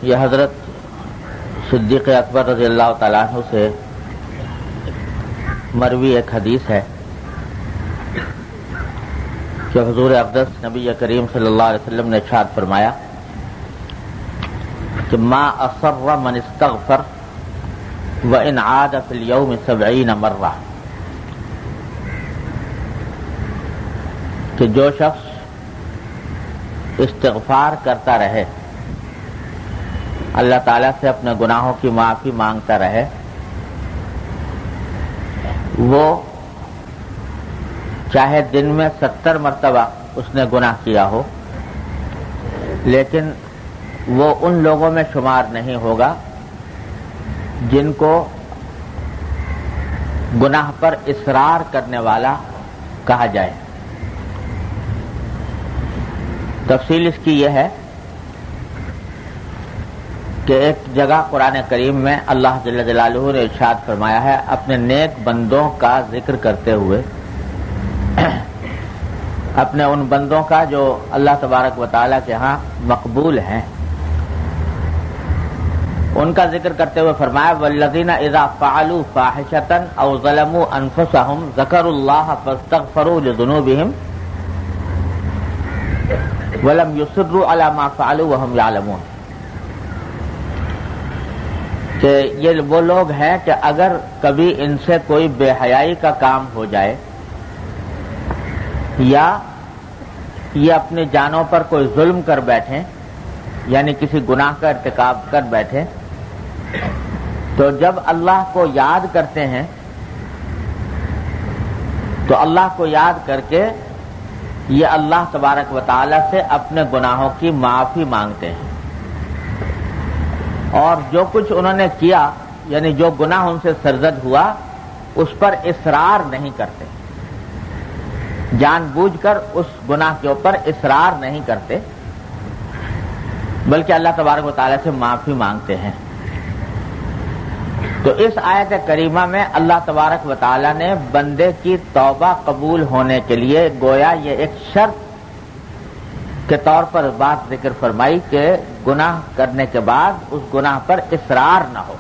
یہ حضرت صدیق اکبر رضی اللہ تعالیٰ عنہ سے مروی ایک حدیث ہے کہ حضور اقدس نبی کریم صلی اللہ علیہ وسلم نے ارشاد فرمایا کہ ما اصر من استغفر وان عاد فی اليوم 70 مرہ، کہ جو شخص استغفار کرتا رہے، اللہ تعالیٰ سے اپنے گناہوں کی معافی مانگتا رہے، وہ چاہے دن میں 70 مرتبہ اس نے گناہ کیا ہو، لیکن وہ ان لوگوں میں شمار نہیں ہوگا جن کو گناہ پر اصرار کرنے والا کہا جائے۔ تفصیل اس کی یہ ہے کہ ایک جگہ قرآن کریم میں اللہ جل جلالہ نے ارشاد فرمایا ہے اپنے نیک بندوں کا ذکر کرتے ہوئے، اپنے ان بندوں کا جو اللہ تبارک و تعالیٰ کے ہاں مقبول ہیں، ان کا ذکر کرتے ہوئے فرمایا والذین اذا فعلوا فاحشۃ او ظلموا انفسهم ذکروا اللہ فاستغفروا لذنوبهم ولم يصروا على ما فعلوا وهم يعلمون، کہ یہ وہ لوگ ہیں کہ اگر کبھی ان سے کوئی بے حیائی کا کام ہو جائے یا یہ اپنی جانوں پر کوئی ظلم کر بیٹھیں، یعنی کسی گناہ کا ارتکاب کر بیٹھیں، تو جب اللہ کو یاد کرتے ہیں تو اللہ کو یاد کر کے یہ اللہ تبارک و تعالی سے اپنے گناہوں کی معافی مانگتے ہیں، اور جو کچھ انہوں نے کیا یعنی جو گناہ ان سے سرزد ہوا اس پر اصرار نہیں کرتے، جان بوجھ کر اس گناہ کے اوپر اصرار نہیں کرتے، بلکہ اللہ تبارک و تعالی سے معافی مانگتے ہیں۔ تو اس آیت کریمہ میں اللہ تبارک و تعالی نے بندے کی توبہ قبول ہونے کے لیے گویا یہ ایک شرط کے طور پر بات ذکر فرمائی کہ گناہ کرنے کے بعد اس گناہ پر اصرار نہ ہو۔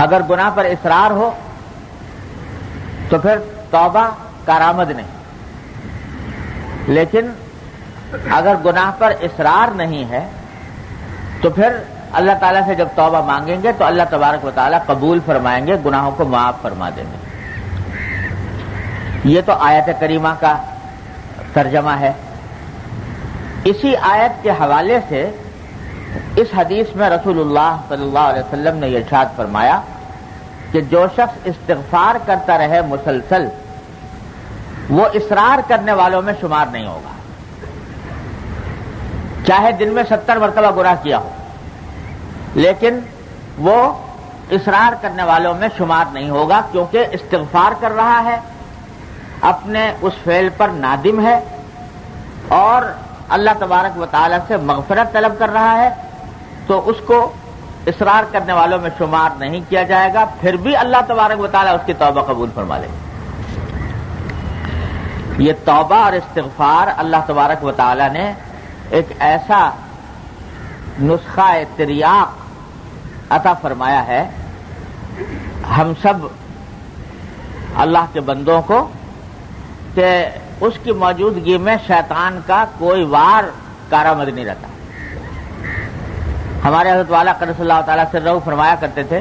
اگر گناہ پر اصرار ہو تو پھر توبہ کارآمد نہیں، لیکن اگر گناہ پر اصرار نہیں ہے تو پھر اللہ تعالیٰ سے جب توبہ مانگیں گے تو اللہ تبارک و تعالیٰ قبول فرمائیں گے، گناہوں کو معاف فرما دیں گے۔ یہ تو آیت کریمہ کا ترجمہ ہے۔ اسی آیت کے حوالے سے اس حدیث میں رسول اللہ صلی اللہ علیہ وسلم نے یہ ارشاد فرمایا کہ جو شخص استغفار کرتا رہے مسلسل وہ اصرار کرنے والوں میں شمار نہیں ہوگا، چاہے دن میں 70 مرتبہ گناہ کیا ہو، لیکن وہ اصرار کرنے والوں میں شمار نہیں ہوگا، کیونکہ استغفار کر رہا ہے، اپنے اس فعل پر نادم ہے اور اللہ تبارک و تعالی سے مغفرت طلب کر رہا ہے، تو اس کو اصرار کرنے والوں میں شمار نہیں کیا جائے گا، پھر بھی اللہ تبارک و تعالی اس کی توبہ قبول فرما لے گا۔ یہ توبہ اور استغفار اللہ تبارک و تعالی نے ایک ایسا نسخہ تریاق عطا فرمایا ہے ہم سب اللہ کے بندوں کو کہ اس کی موجودگی میں شیطان کا کوئی وار کارآمد نہیں رہتا۔ ہمارے حضرت والا قدس اللہ تعالیٰ سے رہو فرمایا کرتے تھے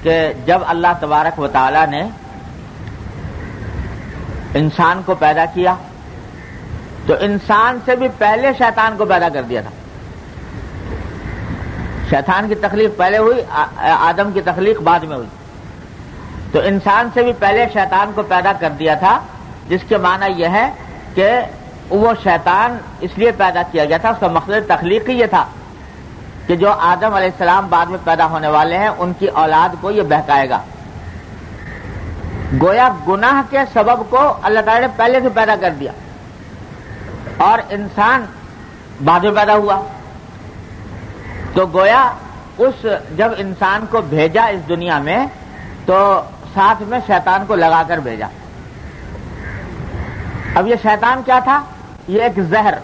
کہ جب اللہ تبارک و تعالیٰ نے انسان کو پیدا کیا تو انسان سے بھی پہلے شیطان کو پیدا کر دیا تھا۔ شیطان کی تخلیق پہلے ہوئی، آدم کی تخلیق بعد میں ہوئی، تو انسان سے بھی پہلے شیطان کو پیدا کر دیا تھا، جس کے معنی یہ ہے کہ وہ شیطان اس لیے پیدا کیا گیا تھا، اس کا مقصد تخلیقی یہ تھا کہ جو آدم علیہ السلام بعد میں پیدا ہونے والے ہیں ان کی اولاد کو یہ بہکائے گا۔ گویا گناہ کے سبب کو اللہ تعالی نے پہلے سے پیدا کر دیا اور انسان بعد میں پیدا ہوا، تو گویا اس جب انسان کو بھیجا اس دنیا میں تو ساتھ میں شیطان کو لگا کر بھیجا۔ اب یہ شیطان کیا تھا؟ یہ ایک زہر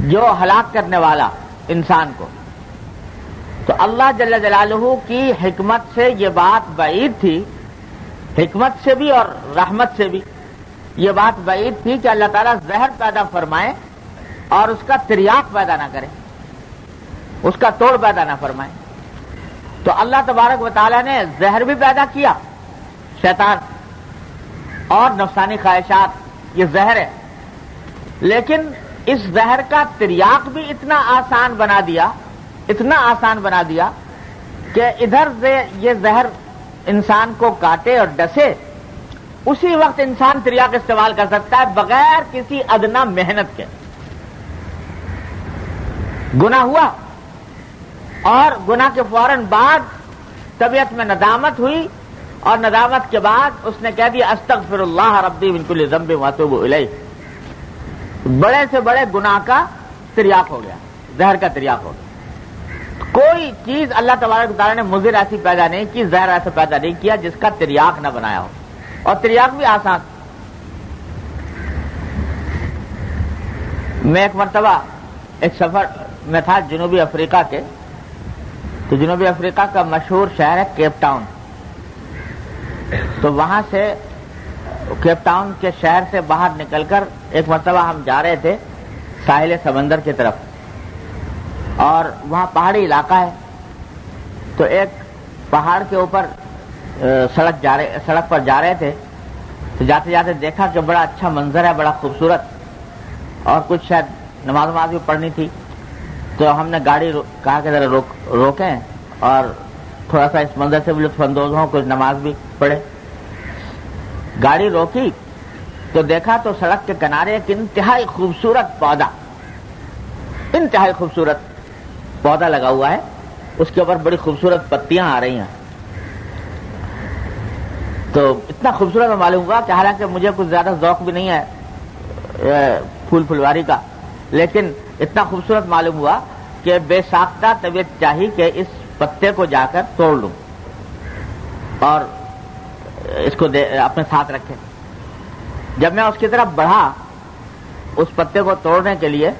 جو ہلاک کرنے والا انسان کو، تو اللہ جل جلالہ کی حکمت سے یہ بات بعید تھی، حکمت سے بھی اور رحمت سے بھی یہ بات بعید تھی کہ اللہ تعالیٰ زہر پیدا فرمائے اور اس کا تریاق پیدا نہ کرے، اس کا توڑ پیدا نہ فرمائے۔ تو اللہ تبارک و تعالیٰ نے زہر بھی پیدا کیا، شیطان اور نفسانی خواہشات، یہ زہر ہے، لیکن اس زہر کا تریاق بھی اتنا آسان بنا دیا، اتنا آسان بنا دیا کہ ادھر سے یہ زہر انسان کو کاٹے اور ڈسے، اسی وقت انسان تریاق استعمال کر سکتا ہے بغیر کسی ادنا محنت کے۔ گناہ ہوا اور گناہ کے فوراً بعد طبیعت میں ندامت ہوئی، اور ندامت کے بعد اس نے کہہ دیا استغفر اللہ ربی من کل ذنب واتوب الیہ، بڑے سے بڑے گناہ کا تریاق ہو گیا، زہر کا تریاق ہو گیا۔ کوئی چیز اللہ تبارک و تعالیٰ نے مضر ایسی پیدا نہیں کی، زہر ایسا پیدا نہیں کیا جس کا تریاق نہ بنایا ہو، اور تریاق بھی آسان۔ میں ایک مرتبہ ایک سفر میں تھا جنوبی افریقہ کے، تو جنوبی افریقہ کا مشہور شہر ہے کیپ ٹاؤن، تو وہاں سے کیپ ٹاؤن کے شہر سے باہر نکل کر ایک مرتبہ ہم جا رہے تھے ساحل سمندر کی طرف، اور وہاں پہاڑی علاقہ ہے، تو ایک پہاڑ کے اوپر سڑک پر جا رہے تھے، تو جاتے جاتے دیکھا کہ بڑا اچھا منظر ہے، بڑا خوبصورت، اور کچھ شاید نماز بھی پڑھنی تھی، تو ہم نے گاڑی کہا کہ ذرا روکیں اور تھوڑا سا اس منظر سے بھی لطف اندوز ہوں، کچھ نماز بھی پڑھے۔ گاڑی روکی تو دیکھا تو سڑک کے کنارے ایک انتہائی خوبصورت پودا، انتہائی خوبصورت پودا لگا ہوا ہے، اس کے اوپر بڑی خوبصورت پتیاں آ رہی ہیں۔ تو اتنا خوبصورت معلوم ہوا کہ حالانکہ مجھے کچھ زیادہ ذوق بھی نہیں ہے پھولواری کا، لیکن اتنا خوبصورت معلوم ہوا کہ بے ساختہ طبیعت چاہی کہ اس پتے کو جا کر توڑ لوں اور اس کو اپنے ساتھ رکھے۔ جب میں اس کی طرف بڑھا اس پتے کو توڑنے کے لیے،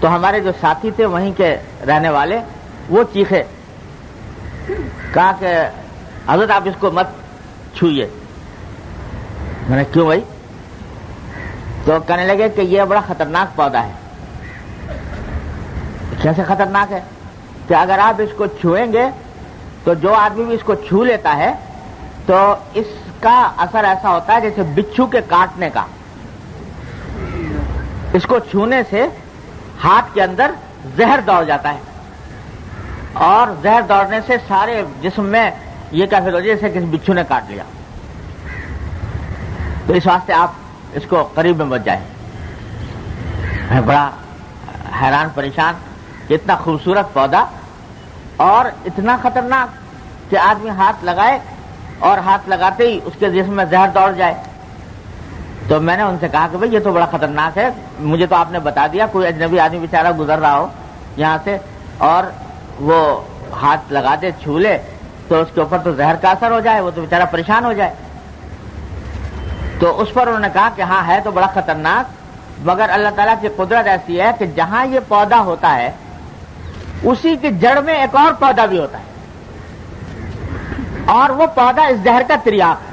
تو ہمارے جو ساتھی تھے وہیں کے رہنے والے، وہ چیخے، کہا کہ حضرت آپ اس کو مت چھوئیے۔ میں نے کیوں بھائی؟ تو کہنے لگے کہ یہ بڑا خطرناک پودا ہے۔ کیسے خطرناک ہے؟ کہ اگر آپ اس کو چھوئیں گے تو جو آدمی بھی اس کو چھو لیتا ہے تو اس کا اثر ایسا ہوتا ہے جیسے بچھو کے کاٹنے کا، اس کو چھونے سے ہاتھ کے اندر زہر دوڑ جاتا ہے، اور زہر دوڑنے سے سارے جسم میں یہ کیفیت ہو جائے جیسے کسی بچھو نے کاٹ لیا۔ تو اس واسطے آپ اس کو قریب میں مت جائیں۔ میں بڑا حیران پریشان کہ اتنا خوبصورت پودا اور اتنا خطرناک کہ آدمی ہاتھ لگائے اور ہاتھ لگاتے ہی اس کے جسم میں زہر دوڑ جائے۔ تو میں نے ان سے کہا کہ بھئی یہ تو بڑا خطرناک ہے، مجھے تو آپ نے بتا دیا، کوئی اجنبی آدمی بیچارہ گزر رہا ہو یہاں سے اور وہ ہاتھ لگا دے، چھو لے، تو اس کے اوپر تو زہر کا اثر ہو جائے، وہ تو بیچارہ پریشان ہو جائے۔ تو اس پر انہوں نے کہا کہ ہاں ہے تو بڑا خطرناک، مگر اللہ تعالیٰ کی قدرت ایسی ہے کہ جہاں یہ پودا ہوتا ہے اسی کی جڑ میں ایک اور پودا بھی ہوتا ہے، اور وہ پودا اس زہر کا تریاق ہے۔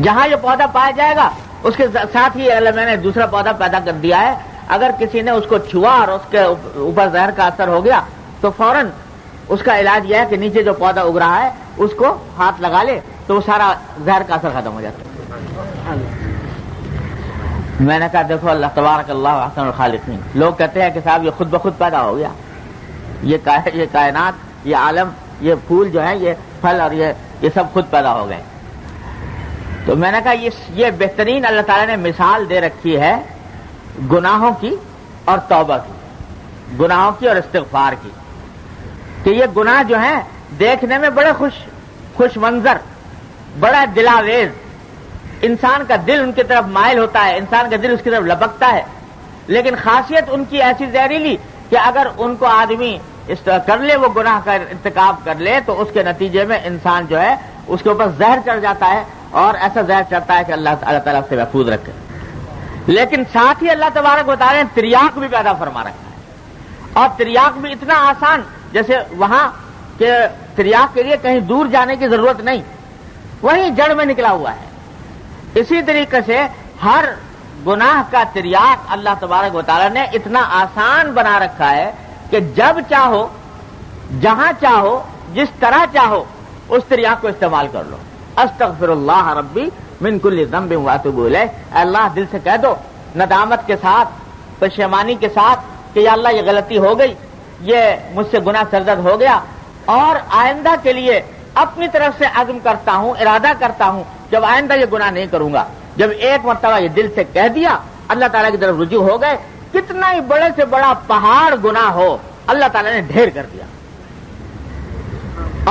جہاں یہ پودا پایا جائے گا اس کے ساتھ ہی اللہ میں نے دوسرا پودا پیدا کر دیا ہے۔ اگر کسی نے اس کو چھوا اور اس کے اوپر زہر کا اثر ہو گیا تو فوراً اس کا علاج یہ ہے کہ نیچے جو پودا اگ رہا ہے اس کو ہاتھ لگا لے تو وہ سارا زہر کا اثر ختم ہو جاتا ہے۔ میں نے کہا دیکھو اللہ تبارک اللہ احسن الخالقین، لوگ کہتے ہیں کہ صاحب یہ خود بخود پیدا ہو گیا، یہ کائنات، یہ عالم، یہ پھول جو ہیں، یہ پھل اور یہ سب خود پیدا ہو گئے۔ تو میں نے کہا یہ بہترین اللہ تعالیٰ نے مثال دے رکھی ہے گناہوں کی اور توبہ کی، گناہوں کی اور استغفار کی، کہ یہ گناہ جو ہیں دیکھنے میں بڑے خوش منظر، بڑا دلاویز، انسان کا دل ان کی طرف مائل ہوتا ہے، انسان کا دل اس کی طرف لپکتا ہے، لیکن خاصیت ان کی ایسی زہریلی کہ اگر ان کو آدمی کر لے، وہ گناہ کا ارتکاب کر لے، تو اس کے نتیجے میں انسان جو ہے اس کے اوپر زہر چڑھ جاتا ہے، اور ایسا زہر چڑھتا ہے کہ اللہ تعالیٰ سے محفوظ رکھے۔ لیکن ساتھ ہی اللہ تبارک و تعالیٰ نے تریاق بھی پیدا فرما رکھا ہے، اور تریاق بھی اتنا آسان، جیسے وہاں کہ تریاق کے لیے کہیں دور جانے کی ضرورت نہیں، وہیں جڑ میں نکلا ہوا ہے۔ اسی طریقے سے ہر گناہ کا تریاق اللہ تبارک و تعالیٰ نے اتنا آسان بنا رکھا ہے کہ جب چاہو، جہاں چاہو، جس طرح چاہو اس تریاق کو استعمال کر لو۔ استغفر اللہ ربی من کل ذنب واتوب الیہ، اے اللہ دل سے کہہ دو، ندامت کے ساتھ، پشیمانی کے ساتھ کہ یا اللہ یہ غلطی ہو گئی، یہ مجھ سے گناہ سرزد ہو گیا، اور آئندہ کے لیے اپنی طرف سے عزم کرتا ہوں، ارادہ کرتا ہوں جب آئندہ یہ گناہ نہیں کروں گا۔ جب ایک مرتبہ یہ دل سے کہہ دیا، اللہ تعالیٰ کی طرف رجوع ہو گئے، کتنا ہی بڑے سے بڑا پہاڑ گناہ ہو اللہ تعالیٰ نے ڈھیر کر دیا۔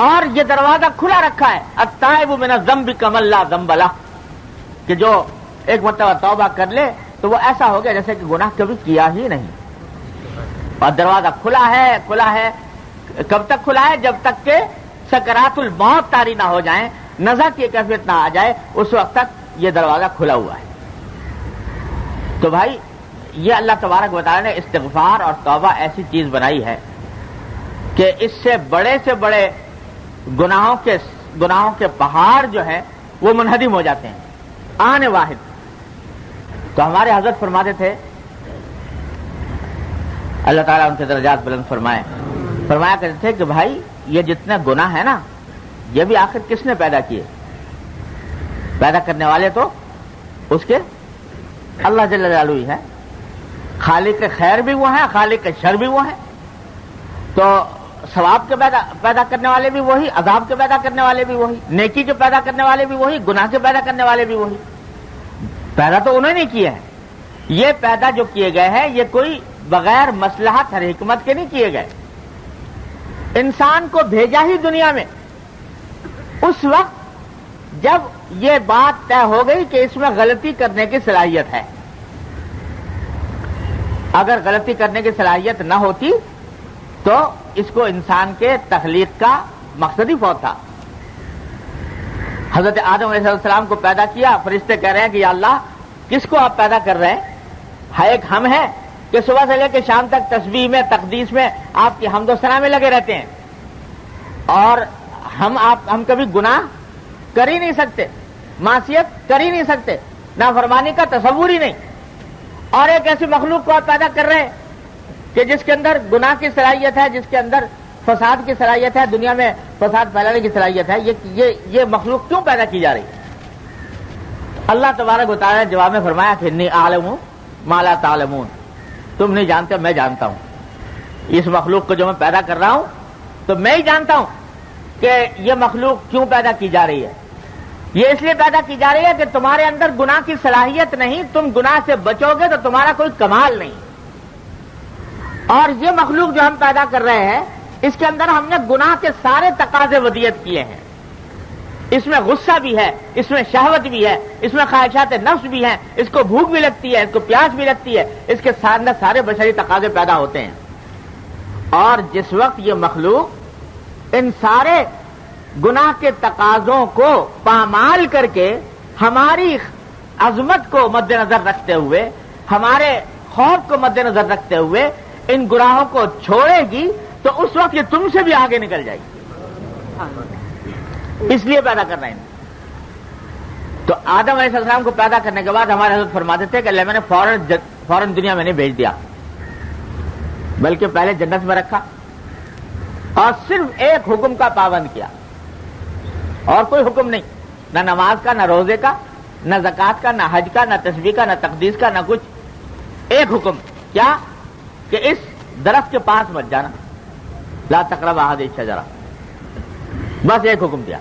اور یہ دروازہ کھلا رکھا ہے، التائب من الذنب کمن لا ذنب لہ، کہ جو ایک مرتبہ توبہ کر لے تو وہ ایسا ہو گیا جیسے کہ گناہ کبھی کیا ہی نہیں۔ اور دروازہ کھلا ہے، کب تک کھلا ہے؟ جب تک کہ سکرات الموت طاری نہ ہو جائیں، نزع کی کیفیت نہ آ جائے، اس وقت تک یہ دروازہ کھلا ہوا ہے۔ تو بھائی یہ اللہ تبارک و تعالیٰ نے استغفار اور توبہ ایسی چیز بنائی ہے کہ اس سے بڑے گناہوں کے پہاڑ جو ہے وہ منہدم ہو جاتے ہیں آن واحد۔ تو ہمارے حضرت فرماتے تھے، اللہ تعالیٰ ان کے درجات بلند فرمایا کرتے تھے کہ بھائی یہ جتنے گناہ ہیں نا، یہ بھی آخر کس نے پیدا کیے؟ پیدا کرنے والے تو اس کے اللہ جل جلالہ ہی ہے، خالق خیر بھی وہ ہیں، خالق شر بھی وہ ہیں۔ تو ثواب کے پیدا کرنے والے بھی وہی، عذاب کے پیدا کرنے والے بھی وہی، نیکی کے پیدا کرنے والے بھی وہی، گناہ کے پیدا کرنے والے بھی وہی۔ پیدا تو انہوں نے کیے ہیں، یہ پیدا جو کیے گئے ہیں یہ کوئی بغیر مصلحت اور حکمت کے نہیں کیے گئے۔ انسان کو بھیجا ہی دنیا میں اس وقت جب یہ بات طے ہو گئی کہ اس میں غلطی کرنے کی صلاحیت ہے۔ اگر غلطی کرنے کی صلاحیت نہ ہوتی تو اس کو انسان کے تخلیق کا مقصد ہی فوت تھا۔ حضرت آدم علیہ السلام کو پیدا کیا، فرشتے کہہ رہے ہیں کہ یا اللہ کس کو آپ پیدا کر رہے ہیں؟ ایک ہم ہیں کہ صبح سے لے کے شام تک تسبیح میں، تقدیس میں، آپ کی حمد و ثنا میں لگے رہتے ہیں، اور ہم کبھی گناہ کر ہی نہیں سکتے، معصیت کر ہی نہیں سکتے، نافرمانی کا تصور ہی نہیں، اور ایک ایسی مخلوق کو آپ پیدا کر رہے ہیں کہ جس کے اندر گناہ کی صلاحیت ہے، جس کے اندر فساد کی صلاحیت ہے، دنیا میں فساد پھیلانے کی صلاحیت ہے۔ یہ مخلوق کیوں پیدا کی جا رہی ہے؟ اللہ تبارک و تعالیٰ نے جواب میں فرمایا کہ انی اعلم ما لا تعلمون، تم نہیں جانتے، میں جانتا ہوں۔ اس مخلوق کو جو میں پیدا کر رہا ہوں تو میں ہی جانتا ہوں کہ یہ مخلوق کیوں پیدا کی جا رہی ہے۔ یہ اس لیے پیدا کی جا رہی ہے کہ تمہارے اندر گناہ کی صلاحیت نہیں، تم گناہ سے بچو گے تو تمہارا کوئی کمال نہیں۔ اور یہ مخلوق جو ہم پیدا کر رہے ہیں اس کے اندر ہم نے گناہ کے سارے تقاضے ودیت کیے ہیں۔ اس میں غصہ بھی ہے، اس میں شہوت بھی ہے، اس میں خواہشات نفس بھی ہیں، اس کو بھوک بھی لگتی ہے، اس کو پیاس بھی لگتی ہے، اس کے اندر سارے بشری تقاضے پیدا ہوتے ہیں۔ اور جس وقت یہ مخلوق ان سارے گناہ کے تقاضوں کو پامال کر کے ہماری عظمت کو مد نظر رکھتے ہوئے، ہمارے خوف کو مد نظر رکھتے ہوئے ان گناہوں کو چھوڑے گی تو اس وقت یہ تم سے بھی آگے نکل جائے گی، اس لیے پیدا کر رہے ہیں۔ تو آدم علیہ السلام کو پیدا کرنے کے بعد ہمارے حضرت فرماتے تھے کہ اللہ میں نے فوراً دنیا میں نہیں بھیج دیا، بلکہ پہلے جنت میں رکھا اور صرف ایک حکم کا پابند کیا، اور کوئی حکم نہیں، نہ نماز کا، نہ روزے کا، نہ زکوٰۃ کا، نہ حج کا، نہ تسبیح کا، نہ تقدیس کا، نہ کچھ۔ ایک حکم کیا کہ اس درخت کے پاس مت جانا، لا تقربوا هذه الشجرة، بس ایک حکم دیا۔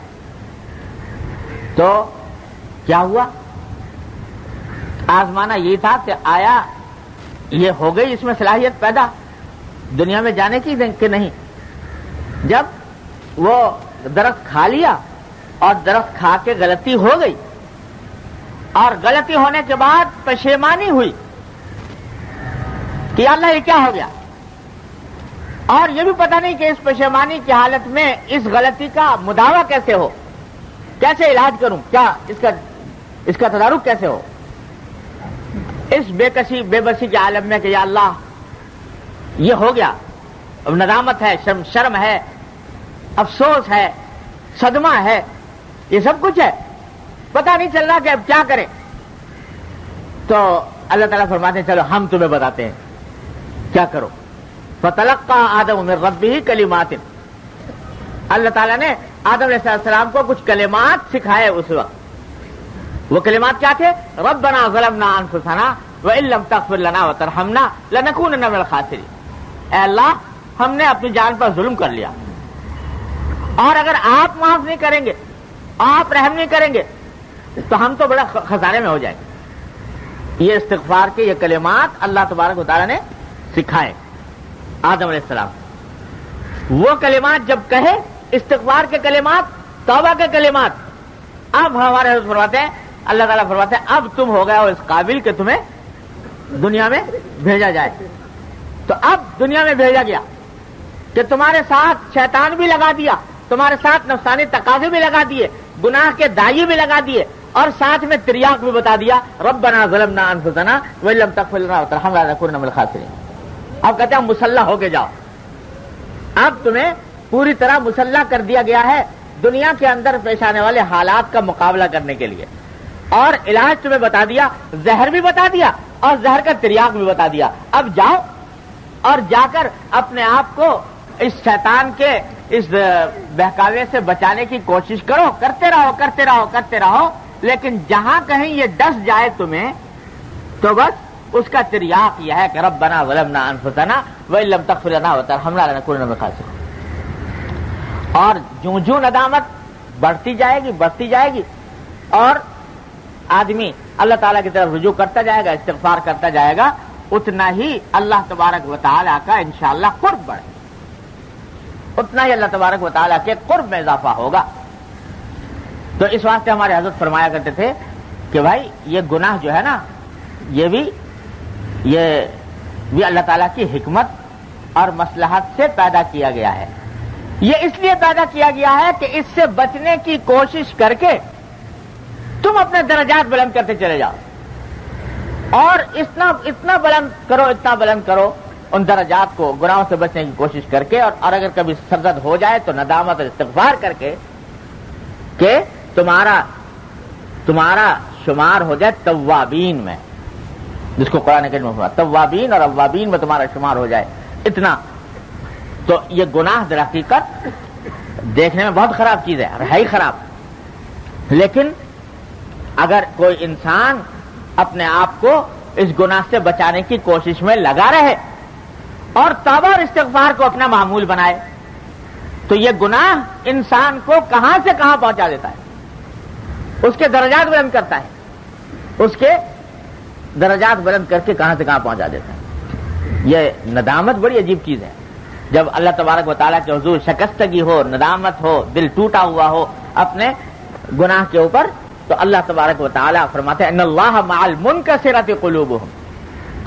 تو کیا ہوا؟ آزمانا یہ تھا کہ آیا یہ ہو گئی اس میں صلاحیت پیدا دنیا میں جانے کی کہ نہیں۔ جب وہ درخت کھا لیا اور درخت کھا کے غلطی ہو گئی، اور غلطی ہونے کے بعد پشیمانی ہوئی کہ اللہ یہ کیا ہو گیا، اور یہ بھی پتہ نہیں کہ اس پشیمانی کی حالت میں اس غلطی کا مداوع کیسے ہو، کیسے علاج کروں، کیا اس کا تدارک کیسے ہو۔ اس بے بسی کے عالم میں کہ یا اللہ یہ ہو گیا، اب ندامت ہے، شرم ہے، افسوس ہے، صدمہ ہے، یہ سب کچھ ہے، پتہ نہیں چل رہا کہ اب کیا کریں. تو اللہ تعالیٰ فرماتے ہیں چلو ہم تمہیں بتاتے ہیں کیا کرو. فتلقى آدم من ربه کلمات، اللہ تعالیٰ نے آدم علیہ السلام کو کچھ کلمات سکھائے اس وقت. وہ کلمات کیا تھے؟ ربنا ظلمنا انفسنا وان لم تغفر لنا وترحمنا لنكونن من الخاسرین. اے اللہ ہم نے اپنی جان پر ظلم کر لیا، اور اگر آپ معاف نہیں کریں گے، آپ رحم نہیں کریں گے تو ہم تو بڑا خسارے میں ہو جائیں گے. یہ استغفار کے یہ کلمات اللہ تبارک و تعالیٰ نے سکھائے آدم علیہ السلام. وہ کلمات جب کہے، استغفار کے کلمات، توبہ کے کلمات، اب ہمارے حضرت فرماتے ہیں، اللہ تعالیٰ فرماتے ہیں اب تم ہو گئے ہو اس قابل کہ تمہیں دنیا میں بھیجا جائے. تو اب دنیا میں بھیجا گیا کہ تمہارے ساتھ شیطان بھی لگا دیا، تمہارے ساتھ نفسانی تقاضے بھی لگا دیے، گناہ کے دائی بھی لگا دیے، اور ساتھ میں تریاق بھی بتا دیا ربنا ظلمنا انفسنا وان لم تغفر لنا وترحمنا لنكونن من الخاسرین. اب کہتے ہیں مسلح ہو کے جاؤ، اب تمہیں پوری طرح مسلح کر دیا گیا ہے دنیا کے اندر پیش آنے والے حالات کا مقابلہ کرنے کے لیے، اور علاج تمہیں بتا دیا، زہر بھی بتا دیا اور زہر کا تریاق بھی بتا دیا. اب جاؤ اور جا کر اپنے آپ کو اس شیطان کے اس بہکاوے سے بچانے کی کوشش کرو، کرتے رہو کرتے رہو کرتے رہو، لیکن جہاں کہیں یہ ڈس جائے تمہیں تو بس اس کا تریاق یہ ہے کہ ربنا ظلمنا انفسنا وان لم تغفر لنا وترحمنا لنكونن من الخاسرین. اور جوں ندامت بڑھتی جائے گی اور آدمی اللہ تعالیٰ کی طرف رجوع کرتا جائے گا، استغفار کرتا جائے گا، اتنا ہی اللہ تبارک و تعالیٰ کا انشاءاللہ قرب بڑھے، اتنا ہی اللہ تبارک و تعالیٰ کے قرب میں اضافہ ہوگا. تو اس واسطے ہمارے حضرت فرمایا کرتے تھے کہ بھائی یہ گناہ جو ہے نا، یہ بھی اللہ تعالیٰ کی حکمت اور مصلحت سے پیدا کیا گیا ہے. یہ اس لیے پیدا کیا گیا ہے کہ اس سے بچنے کی کوشش کر کے تم اپنے درجات بلند کرتے چلے جاؤ، اور اتنا بلند کرو ان درجات کو گناہوں سے بچنے کی کوشش کر کے، اور اگر کبھی سرزد ہو جائے تو ندامت اور استغفار کر کے کہ تمہارا شمار ہو جائے توابین میں، جس کو قرآن کریم میں توابین اور اوابین میں تمہارا شمار ہو جائے. اتنا تو یہ گناہ در حقیقت دیکھنے میں بہت خراب چیز ہے، ہے ہی خراب، لیکن اگر کوئی انسان اپنے آپ کو اس گناہ سے بچانے کی کوشش میں لگا رہے اور توبہ اور استغفار کو اپنا معمول بنائے تو یہ گناہ انسان کو کہاں سے کہاں پہنچا دیتا ہے، اس کے درجات بلند کرتا ہے، اس کے درجات بلند کر کے کہاں سے کہاں پہنچا دیتا ہے. یہ ندامت بڑی عجیب چیز ہے. جب اللہ تبارک و تعالیٰ کے حضور شکستگی ہو، ندامت ہو، دل ٹوٹا ہوا ہو اپنے گناہ کے اوپر، تو اللہ تبارک و تعالیٰ فرماتے ہیں ان اللہ مع المنکسرۃ قلوبہم،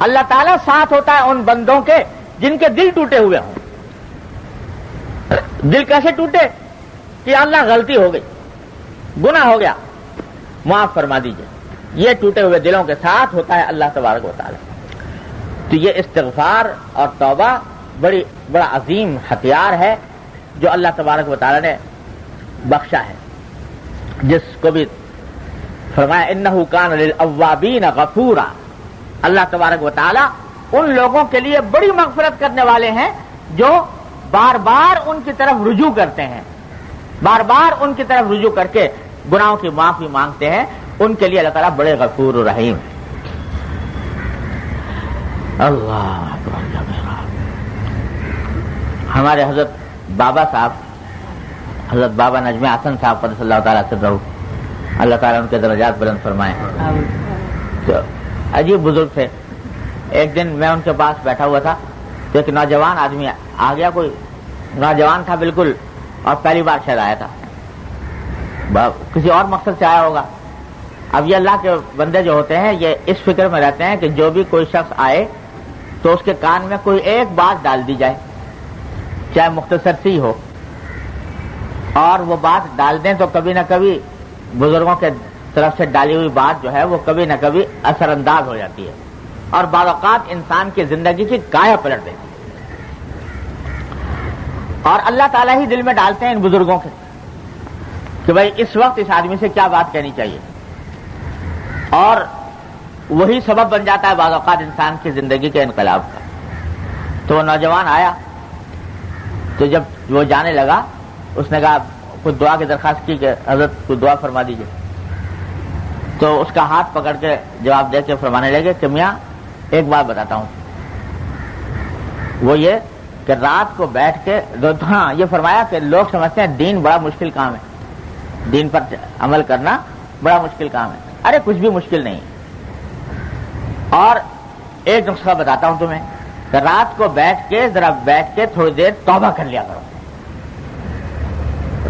اللہ تعالیٰ ساتھ ہوتا ہے ان بندوں کے جن کے دل ٹوٹے ہوئے ہوں. دل کیسے ٹوٹے کہ اللہ غلطی ہو گئی، گناہ ہو گیا، معاف فرما دیجئے، یہ ٹوٹے ہوئے دلوں کے ساتھ ہوتا ہے اللہ تبارک و تعالیٰ. تو یہ استغفار اور توبہ بڑا عظیم ہتھیار ہے جو اللہ تبارک و تعالیٰ نے بخشا ہے، جس کو بھی فرمایا انہ کان للاوابین غفورا. اللہ تبارک و تعالیٰ ان لوگوں کے لیے بڑی مغفرت کرنے والے ہیں جو بار بار ان کی طرف رجوع کرتے ہیں، بار بار ان کی طرف رجوع کر کے گناہوں کی معافی مانگتے ہیں. ان کے لیے اللہ تعالیٰ بڑے غفور و رحیم. اللہ ہمارے حضرت بابا صاحب، حضرت بابا نجم حسن صاحب قدس اللہ تعالیٰ سے رہو، اللہ تعالیٰ ان کے درجات بلند فرمائے. تو عجیب بزرگ تھے. ایک دن میں ان کے پاس بیٹھا ہوا تھا تو ایک نوجوان آدمی آ گیا، کوئی نوجوان تھا بالکل، اور پہلی بار شاید آیا تھا، کسی اور مقصد سے آیا ہوگا. اب یہ اللہ کے بندے جو ہوتے ہیں یہ اس فکر میں رہتے ہیں کہ جو بھی کوئی شخص آئے تو اس کے کان میں کوئی ایک بات ڈال دی جائے، چاہے مختصر سی ہو، اور وہ بات ڈال دیں تو کبھی نہ کبھی بزرگوں کے طرف سے ڈالی ہوئی بات جو ہے وہ کبھی نہ کبھی اثر انداز ہو جاتی ہے. اور بعض اوقات انسان کی زندگی کی کایا پلٹ دیتی ہے. اور اللہ تعالیٰ ہی دل میں ڈالتے ہیں ان بزرگوں کے کہ بھائی اس وقت اس آدمی سے کیا بات کہنی چاہیے, اور وہی سبب بن جاتا ہے بعض اوقات انسان کی زندگی کے انقلاب کا. تو وہ نوجوان آیا, تو جب وہ جانے لگا اس نے کہا کچھ دعا کی درخواست کی کہ حضرت کچھ دعا فرما دیجیے. تو اس کا ہاتھ پکڑ کے جواب دے کے فرمانے لگے کہ میاں ایک بات بتاتا ہوں, وہ یہ کہ رات کو بیٹھ کے ہاں یہ فرمایا کہ لوگ سمجھتے ہیں دین بڑا مشکل کام ہے, دین پر عمل کرنا بڑا مشکل کام ہے. ارے کچھ بھی مشکل نہیں. اور ایک نسخہ بتاتا ہوں تمہیں کہ رات کو بیٹھ کے تھوڑی دیر توبہ کر لیا کرو.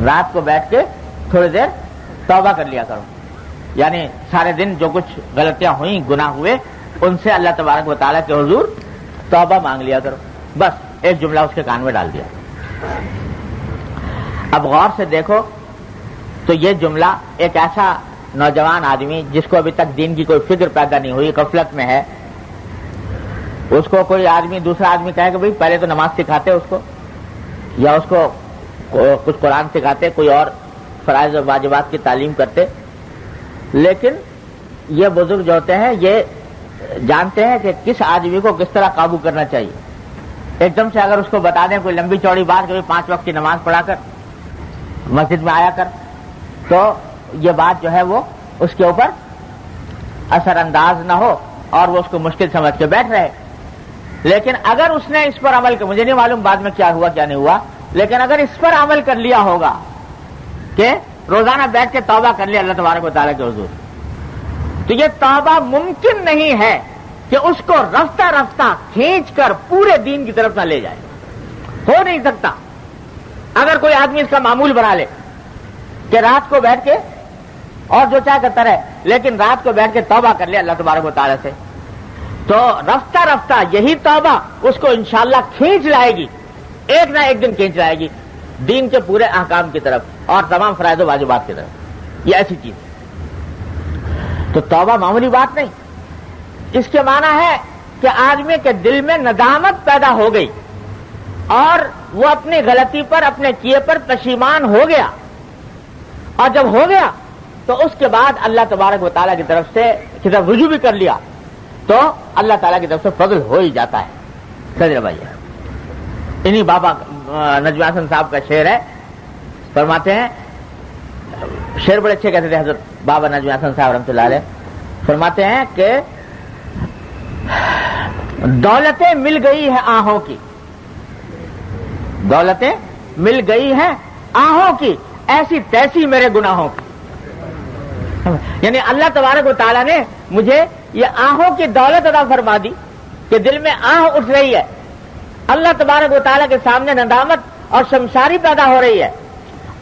رات کو بیٹھ کے تھوڑی دیر توبہ کر لیا کرو, یعنی سارے دن جو کچھ غلطیاں ہوئیں, گناہ ہوئے, ان سے اللہ تبارک و تعالیٰ کے حضور توبہ مانگ لیا کرو. بس ایک جملہ اس کے کان میں ڈال دیا. اب غور سے دیکھو تو یہ جملہ ایک ایسا نوجوان آدمی جس کو ابھی تک دین کی کوئی فکر پیدا نہیں ہوئی, غفلت میں ہے, اس کو کوئی آدمی دوسرا آدمی کہے کہ بھائی پہلے تو نماز سکھاتے اس کو, یا اس کو کچھ قرآن سکھاتے, کوئی اور فرائض و واجبات کی تعلیم کرتے. لیکن یہ بزرگ جو ہوتے ہیں یہ جانتے ہیں کہ کس آدمی کو کس طرح قابو کرنا چاہیے. ایک دم سے اگر اس کو بتا دیں کوئی لمبی چوڑی بات کہ 5 وقت کی نماز پڑھا کر مسجد میں آیا کر, تو یہ بات جو ہے وہ اس کے اوپر اثر انداز نہ ہو اور وہ اس کو مشکل سمجھ کے بیٹھ رہے. لیکن اگر اس نے اس پر عمل کر, مجھے نہیں معلوم بعد میں کیا ہوا کیا نہیں ہوا, لیکن اگر اس پر عمل کر لیا ہوگا کہ روزانہ بیٹھ کے توبہ کر لیا اللہ تبارک و تعالیٰ کے حضور, تو یہ توبہ ممکن نہیں ہے کہ اس کو رفتہ رفتہ کھینچ کر پورے دین کی طرف نہ لے جائے. ہو نہیں سکتا. اگر کوئی آدمی اس کا معمول بنا لے کہ رات کو بیٹھ کے اور جو چاہے کرتا رہے, لیکن رات کو بیٹھ کے توبہ کر لے اللہ تبارک و تعالیٰ سے, تو رفتہ رفتہ یہی توبہ اس کو انشاءاللہ کھینچ لائے گی, ایک نہ ایک دن کھینچ لائے گی دین کے پورے احکام کی طرف اور تمام فرائض و واجبات کی طرف. یہ ایسی چیز ہے. تو توبہ معمولی بات نہیں. اس کے معنی ہے کہ آدمی کے دل میں ندامت پیدا ہو گئی اور وہ اپنی غلطی پر, اپنے کیے پر پشیمان ہو گیا, اور جب ہو گیا تو اس کے بعد اللہ تبارک و تعالیٰ کی طرف رجوع بھی کر لیا, تو اللہ تعالیٰ کی طرف سے فضل ہو ہی جاتا ہے. سجرہ بھائی انہی بابا نجم حسن صاحب کا شعر ہے, فرماتے ہیں, شعر بڑے اچھے کہتے تھے حضرت بابا نجم حسن صاحب رحمۃ اللہ علیہ, فرماتے ہیں کہ دولتیں مل گئی ہے آہوں کی, دولتیں مل گئی ہیں آہوں کی, ایسی تیسی میرے گناہوں کی. یعنی اللہ تبارک و تعالیٰ نے مجھے یہ آہوں کی دولت عطا فرما دی کہ دل میں آہ اٹھ رہی ہے, اللہ تبارک و تعالیٰ کے سامنے ندامت اور شمشاری پیدا ہو رہی ہے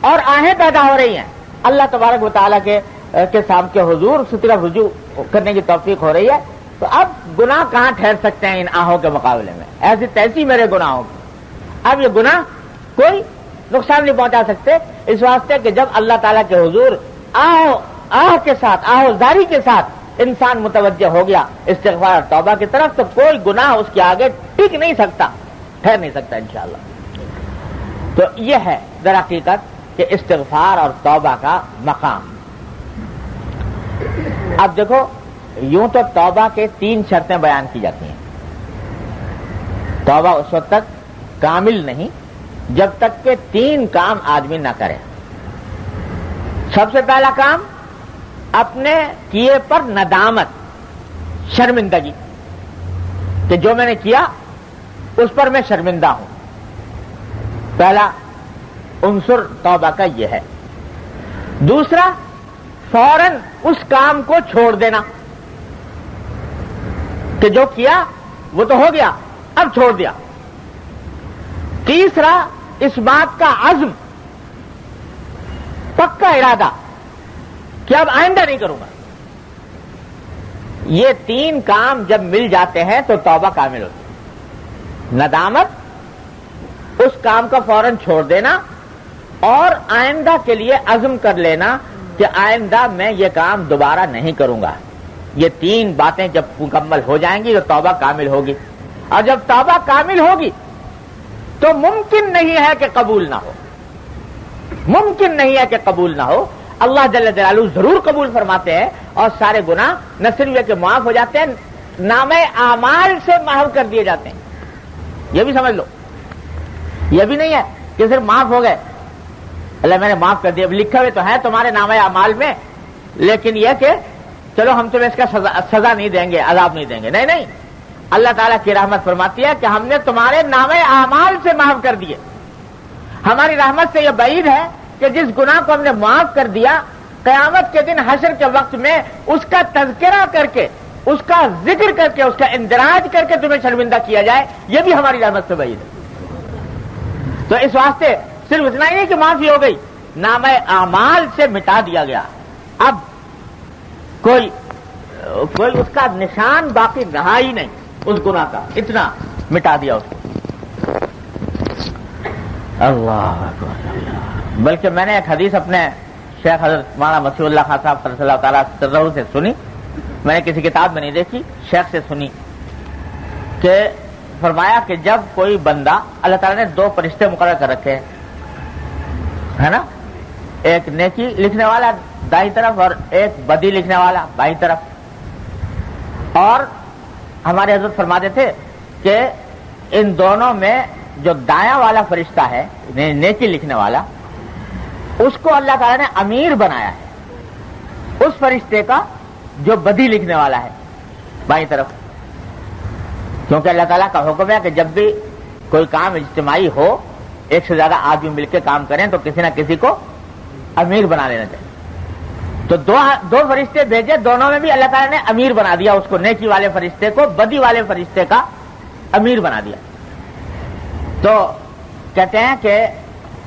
اور آہیں پیدا ہو رہی ہیں, اللہ تبارک و تعالیٰ کے سامنے کے حضور اس طرف رجوع کرنے کی توفیق ہو رہی ہے. تو اب گناہ کہاں ٹھہر سکتے ہیں ان آہوں کے مقابلے میں, ایسی تیسی میرے گناہوں کی. اب یہ گناہ کوئی نقصان نہیں پہنچا سکتے, اس واسطے کہ جب اللہ تعالیٰ کے حضور آہ کے ساتھ, آہوزاری کے ساتھ انسان متوجہ ہو گیا استغفار اور توبہ کی طرف, تو کوئی گناہ اس کے آگے ٹک نہیں سکتا, ٹھہر نہیں سکتا انشاءاللہ. تو یہ ہے در حقیقت کہ استغفار اور توبہ کا مقام. اب دیکھو یوں تو توبہ کے 3 شرطیں بیان کی جاتی ہیں. توبہ اس وقت تک کامل نہیں جب تک کہ 3 کام آدمی نہ کرے. سب سے پہلا کام اپنے کیے پر ندامت, شرمندگی, کہ جو میں نے کیا اس پر میں شرمندہ ہوں. پہلا عنصر توبہ کا یہ ہے. دوسرا فوراً اس کام کو چھوڑ دینا کہ جو کیا وہ تو ہو گیا, اب چھوڑ دیا. تیسرا اس بات کا عزم, پکا ارادہ کہ اب آئندہ نہیں کروں گا. یہ 3 کام جب مل جاتے ہیں تو توبہ کامل ہوتی ہے. ندامت, اس کام کا فوراً چھوڑ دینا, اور آئندہ کے لیے عزم کر لینا کہ آئندہ میں یہ کام دوبارہ نہیں کروں گا. یہ تین باتیں جب مکمل ہو جائیں گی تو توبہ کامل ہوگی، اور جب توبہ کامل ہوگی تو ممکن نہیں ہے کہ قبول نہ ہو، ممکن نہیں ہے کہ قبول نہ ہو۔ اللہ جل جلالہ ضرور قبول فرماتے ہیں، اور سارے گناہ نہ صرف یہ کہ معاف ہو جاتے ہیں، نامہ اعمال سے محو کر دیے جاتے ہیں۔ یہ بھی سمجھ لو، یہ بھی نہیں ہے کہ صرف معاف ہو گئے، اللہ میں نے معاف کر دیا، لکھے ہوئے تو ہیں تمہارے نامہ اعمال میں، لیکن یہ کہ چلو ہم تمہیں اس کا سزا نہیں دیں گے، عذاب نہیں دیں گے، نہیں نہیں، اللہ تعالیٰ کی رحمت فرماتی ہے کہ ہم نے تمہارے نامہ اعمال سے محو کر دیے۔ ہماری رحمت سے یہ بعید ہے کہ جس گناہ کو ہم نے معاف کر دیا، قیامت کے دن حشر کے وقت میں اس کا تذکرہ کر کے، اس کا ذکر کر کے، اس کا اندراج کر کے تمہیں شرمندہ کیا جائے، یہ بھی ہماری رحمت سے بعید ہے۔ تو اس واسطے صرف اتنا ہی نہیں کہ معافی ہو گئی، نامہ اعمال سے مٹا دیا گیا، اب کوئی اس کا نشان باقی رہا ہی نہیں، اس گناہ کا اتنا مٹا دیا اس کو۔ اللہ اکبر۔ بلکہ میں نے ایک حدیث اپنے شیخ حضرت مولانا مسیح اللہ خان صاحب صلی اللہ تعالیٰ عنہ سے سنی، میں نے کسی کتاب میں نہیں دیکھی، شیخ سے سنی، کہ فرمایا کہ جب کوئی بندہ، اللہ تعالیٰ نے دو فرشتے مقرر کر رکھے ہے نا، ایک نیکی لکھنے والا دائیں طرف اور ایک بدی لکھنے والا بائیں طرف، اور ہمارے حضرت فرماتے تھے کہ ان دونوں میں جو دایاں والا فرشتہ ہے نیکی لکھنے والا، اس کو اللہ تعالیٰ نے امیر بنایا ہے اس فرشتے کا جو بدی لکھنے والا ہے بائیں طرف، کیونکہ اللہ تعالیٰ کا حکم ہے کہ جب بھی کوئی کام اجتماعی ہو، ایک سے زیادہ آدمی مل کے کام کریں تو کسی نہ کسی کو امیر بنا لینا چاہیے۔ تو دو فرشتے بھیجے، دونوں میں بھی اللہ تعالیٰ نے امیر بنا دیا اس کو، نیکی والے فرشتے کو بدی والے فرشتے کا امیر بنا دیا۔ تو کہتے ہیں کہ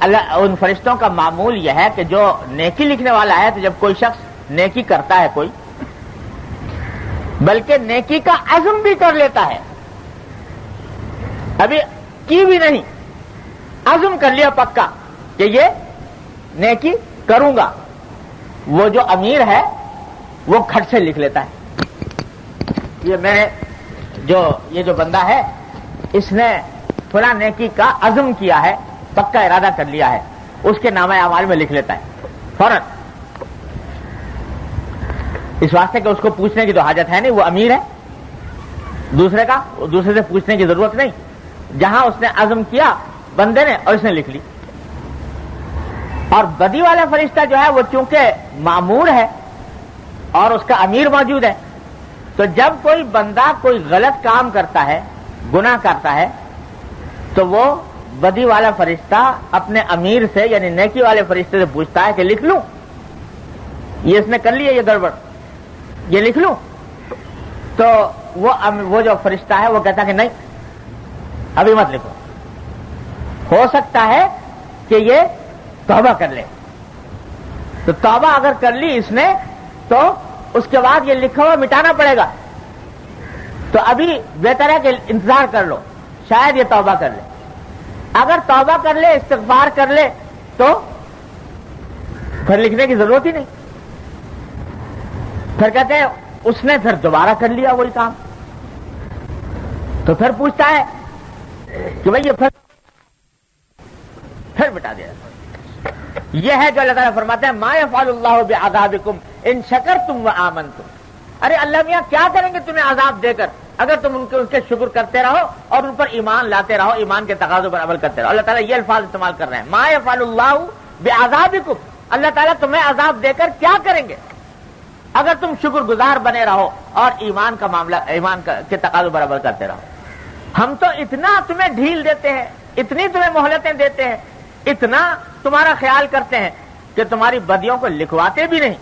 اللہ ان فرشتوں کا معمول یہ ہے کہ جو نیکی لکھنے والا ہے، تو جب کوئی شخص نیکی کرتا ہے کوئی، بلکہ نیکی کا عزم بھی کر لیتا ہے، ابھی کی بھی نہیں، عزم کر لیا پکا کہ یہ نیکی کروں گا، وہ جو امیر ہے وہ کھٹ سے لکھ لیتا ہے، یہ جو بندہ ہے اس نے فلاں نیکی کا عزم کیا ہے، پکا ارادہ کر لیا ہے، اس کے نامہ اعمال میں لکھ لیتا ہے فوراً، اس واسطے کہ اس کو پوچھنے کی تو حاجت ہے نہیں، وہ امیر ہے، دوسرے سے پوچھنے کی ضرورت نہیں، جہاں اس نے عزم کیا بندے نے اور اس نے لکھ لی۔ اور بدی والا فرشتہ جو ہے وہ چونکہ مامور ہے اور اس کا امیر موجود ہے، تو جب کوئی بندہ کوئی غلط کام کرتا ہے، گناہ کرتا ہے، تو وہ بدی والا فرشتہ اپنے امیر سے یعنی نیکی والے فرشتے سے پوچھتا ہے کہ لکھ لوں، یہ اس نے کر لیا، یہ گڑبڑ، یہ لکھ لوں؟ تو وہ جو فرشتہ ہے وہ کہتا ہے کہ نہیں، ابھی مت لکھو، ہو سکتا ہے کہ یہ توبہ کر لے۔ تو توبہ اگر کر لی اس نے تو اس کے بعد یہ لکھا ہوا مٹانا پڑے گا، تو ابھی بہتر ہے کہ انتظار کر لو، شاید یہ توبہ کر لے۔ اگر توبہ کر لے، استغفار کر لے، تو پھر لکھنے کی ضرورت ہی نہیں۔ پھر کہتے ہیں اس نے پھر دوبارہ کر لیا وہی کام، تو پھر پوچھتا ہے کہ بھئی یہ پھر مٹا دیا۔ یہ ہے جو اللہ تعالیٰ فرماتے ہیں ما یفعل اللہ بعذابکم ان شکرتم وآمنتم، ارے اللہ میاں کیا کریں گے تمہیں عذاب دے کر اگر تم ان کے شکر کرتے رہو اور ان پر ایمان لاتے رہو، ایمان کے تقاضوں پر عمل کرتے رہو۔ اللہ تعالیٰ یہ الفاظ استعمال کر رہے ہیں، ما یفعل اللہ بعذابکم، اللہ تعالیٰ تمہیں عذاب دے کر کیا کریں گے اگر تم شکر گزار بنے رہو اور ایمان کا معاملہ، ایمان کے تقاضوں پر عمل کرتے رہو۔ ہم تو اتنا تمہیں ڈھیل دیتے ہیں، اتنی تمہیں مہلتیں دیتے ہیں، اتنا تمہارا خیال کرتے ہیں کہ تمہاری بدیوں کو لکھواتے بھی نہیں،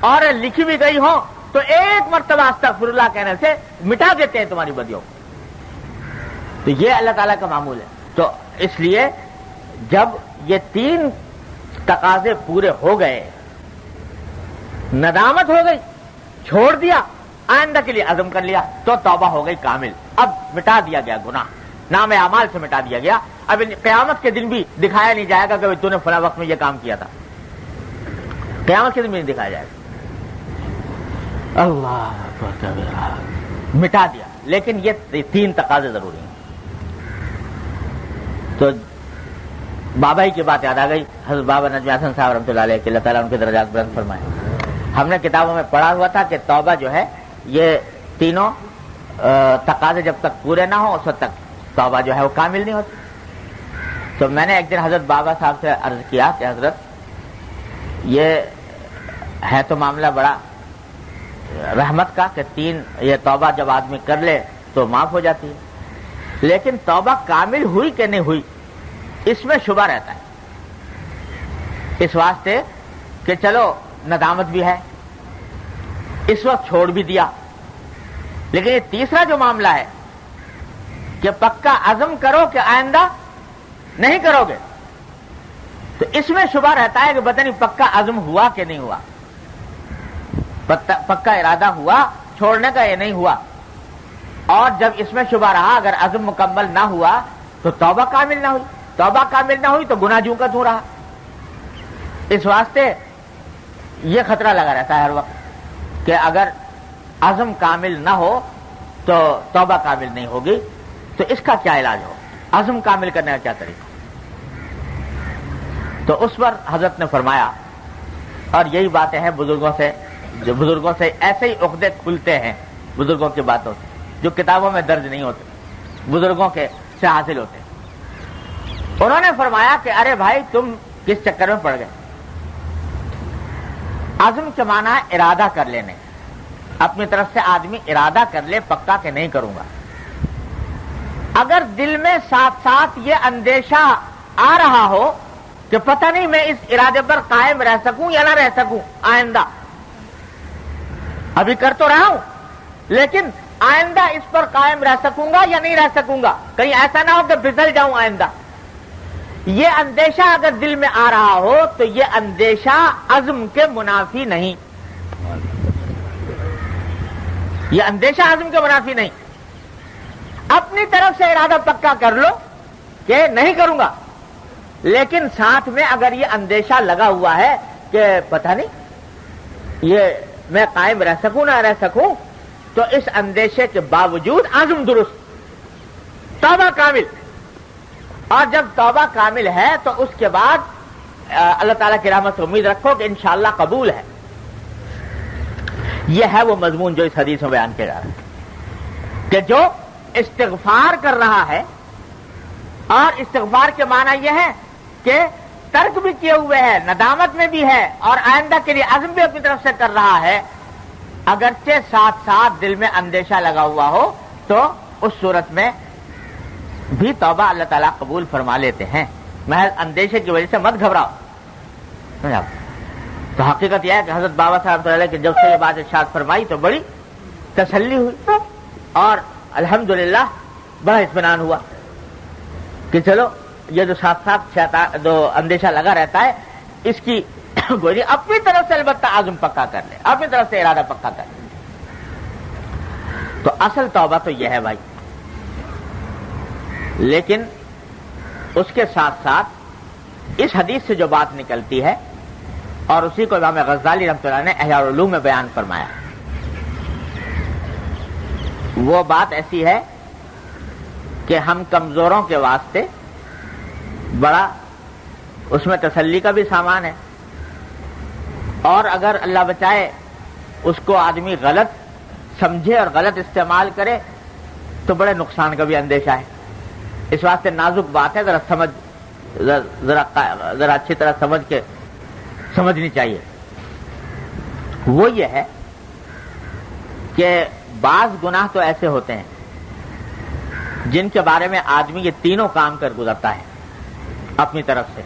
اور لکھی بھی گئی ہوں تو ایک مرتبہ استغفر اللہ کہنے سے مٹا دیتے ہیں تمہاری بدیوں کو۔ تو یہ اللہ تعالیٰ کا معمول ہے۔ تو اس لیے جب یہ تین تقاضے پورے ہو گئے، ندامت ہو گئی، چھوڑ دیا، آئندہ کے لیے عزم کر لیا، تو توبہ ہو گئی کامل، اب مٹا دیا گیا گناہ، نام اعمال سے مٹا دیا گیا۔ اب قیامت کے دن بھی دکھایا نہیں جائے گا کہ تو نے فلاں وقت میں یہ کام کیا تھا، قیامت کے دن بھی نہیں دکھایا جائے گا۔ اللہ مٹا دیا. لیکن یہ 3 تقاضے ضروری ہیں. تو بابا ہی کی بات یاد آ گئی. حضرت بابا نجم حسن صاحب رحمۃ اللہ علیہ کہ اللہ تعالیٰ ان کے درجات بلند فرمائے. ہم نے کتابوں میں پڑھا ہوا تھا کہ توبہ جو ہے یہ تینوں تقاضے جب تک پورے نہ ہوں اس وقت تک توبہ جو ہے وہ کامل نہیں ہوتی. تو میں نے ایک دن حضرت بابا صاحب سے عرض کیا کہ حضرت یہ ہے تو معاملہ بڑا رحمت کا کہ 3 یہ توبہ جب آدمی کر لے تو معاف ہو جاتی ہے، لیکن توبہ کامل ہوئی کہ نہیں ہوئی اس میں شبہ رہتا ہے. اس واسطے کہ چلو ندامت بھی ہے، اس وقت چھوڑ بھی دیا، لیکن یہ تیسرا جو معاملہ ہے کہ پکا عزم کرو کہ آئندہ نہیں کرو گے، تو اس میں شبہ رہتا ہے کہ پتہ نہیں پکا عزم ہوا کہ نہیں ہوا، پکا ارادہ ہوا چھوڑنے کا یہ نہیں ہوا. اور جب اس میں شبہ رہا اگر عزم مکمل نہ ہوا تو توبہ کامل نہ ہوئی، توبہ کامل نہ ہوئی تو گناہ جوں کا توں رہا. اس واسطے یہ خطرہ لگا رہتا ہے ہر وقت کہ اگر عزم کامل نہ ہو تو توبہ کامل نہیں ہوگی. تو اس کا کیا علاج ہو، عزم کامل کرنے کا کیا طریقہ؟ تو اس پر حضرت نے فرمایا، اور یہی باتیں ہیں بزرگوں سے، جو بزرگوں سے ایسے ہی عقدے کھلتے ہیں بزرگوں کی باتوں سے جو کتابوں میں درج نہیں ہوتے، بزرگوں کے سے حاصل ہوتے. انہوں نے فرمایا کہ ارے بھائی تم کس چکر میں پڑ گئے. عزم کے معنی ہے ارادہ کر لینے، اپنی طرف سے آدمی ارادہ کر لے پکا کہ نہیں کروں گا. اگر دل میں ساتھ ساتھ یہ اندیشہ آ رہا ہو کہ پتہ نہیں میں اس ارادے پر قائم رہ سکوں یا نہ رہ سکوں آئندہ، ابھی کر تو رہا ہوں لیکن آئندہ اس پر قائم رہ سکوں گا یا نہیں رہ سکوں گا، کہیں ایسا نہ ہو کہ پھسل جاؤں آئندہ، یہ اندیشہ اگر دل میں آ رہا ہو تو یہ اندیشہ عزم کے منافی نہیں، یہ اندیشہ عزم کے منافی نہیں. اپنی طرف سے ارادہ پکا کر لو کہ نہیں کروں گا، لیکن ساتھ میں اگر یہ اندیشہ لگا ہوا ہے کہ پتہ نہیں یہ میں قائم رہ سکوں نہ رہ سکوں، تو اس اندیشے کے باوجود عزم درست، توبہ کامل. اور جب توبہ کامل ہے تو اس کے بعد اللہ تعالیٰ کی رحمت سے امید رکھو کہ انشاءاللہ قبول ہے. یہ ہے وہ مضمون جو اس حدیث میں بیان کیا جا رہا ہے کہ جو استغفار کر رہا ہے، اور استغفار کے معنی یہ ہے کہ ترک بھی کیے ہوئے ہے، ندامت میں بھی ہے، اور آئندہ کے لیے عزم بھی اپنی طرف سے کر رہا ہے، اگرچہ ساتھ ساتھ دل میں اندیشہ لگا ہوا ہو تو اس صورت میں بھی توبہ اللہ تعالیٰ قبول فرما لیتے ہیں. محض اندیشے کی وجہ سے مت گھبراؤ. تو حقیقت یہ ہے کہ حضرت بابا صاحب تعالیٰ کہ جب سے یہ بات ارشاد فرمائی تو بڑی تسلی ہوئی اور الحمدللہ بڑا اطمینان ہوا کہ چلو یہ جو ساتھ ساتھ جو اندیشہ لگا رہتا ہے اس کی گوئی اپنی طرف سے البتہ عزم پکا کر لے، اپنی طرف سے ارادہ پکا کر لے. تو اصل توبہ تو یہ ہے بھائی، لیکن اس کے ساتھ ساتھ اس حدیث سے جو بات نکلتی ہے اور اسی کو امام غزالی رحمۃ اللہ نے احیاء العلوم میں بیان فرمایا، وہ بات ایسی ہے کہ ہم کمزوروں کے واسطے بڑا اس میں تسلی کا بھی سامان ہے، اور اگر اللہ بچائے اس کو آدمی غلط سمجھے اور غلط استعمال کرے تو بڑے نقصان کا بھی اندیشہ ہے. اس واسطے نازک بات ہے، ذرا اچھی طرح سمجھ کے سمجھنی چاہیے. وہ یہ ہے کہ بعض گناہ تو ایسے ہوتے ہیں جن کے بارے میں آدمی یہ تینوں کام کر گزرتا ہے اپنی طرف سے،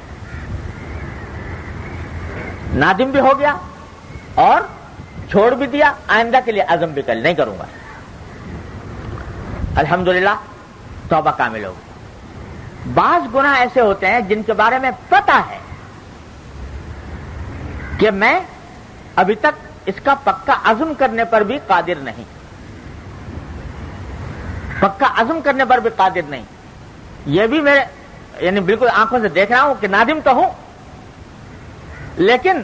نادم بھی ہو گیا اور چھوڑ بھی دیا، آئندہ کے لیے عزم بھی کر نہیں کروں گا، الحمدللہ توبہ کامل ہوگی. بعض گناہ ایسے ہوتے ہیں جن کے بارے میں پتہ ہے کہ میں ابھی تک اس کا پکا عزم کرنے پر بھی قادر نہیں، پکا عزم کرنے پر بھی قادر نہیں، یہ بھی میں یعنی بالکل آنکھوں سے دیکھ رہا ہوں کہ نادم تو ہوں لیکن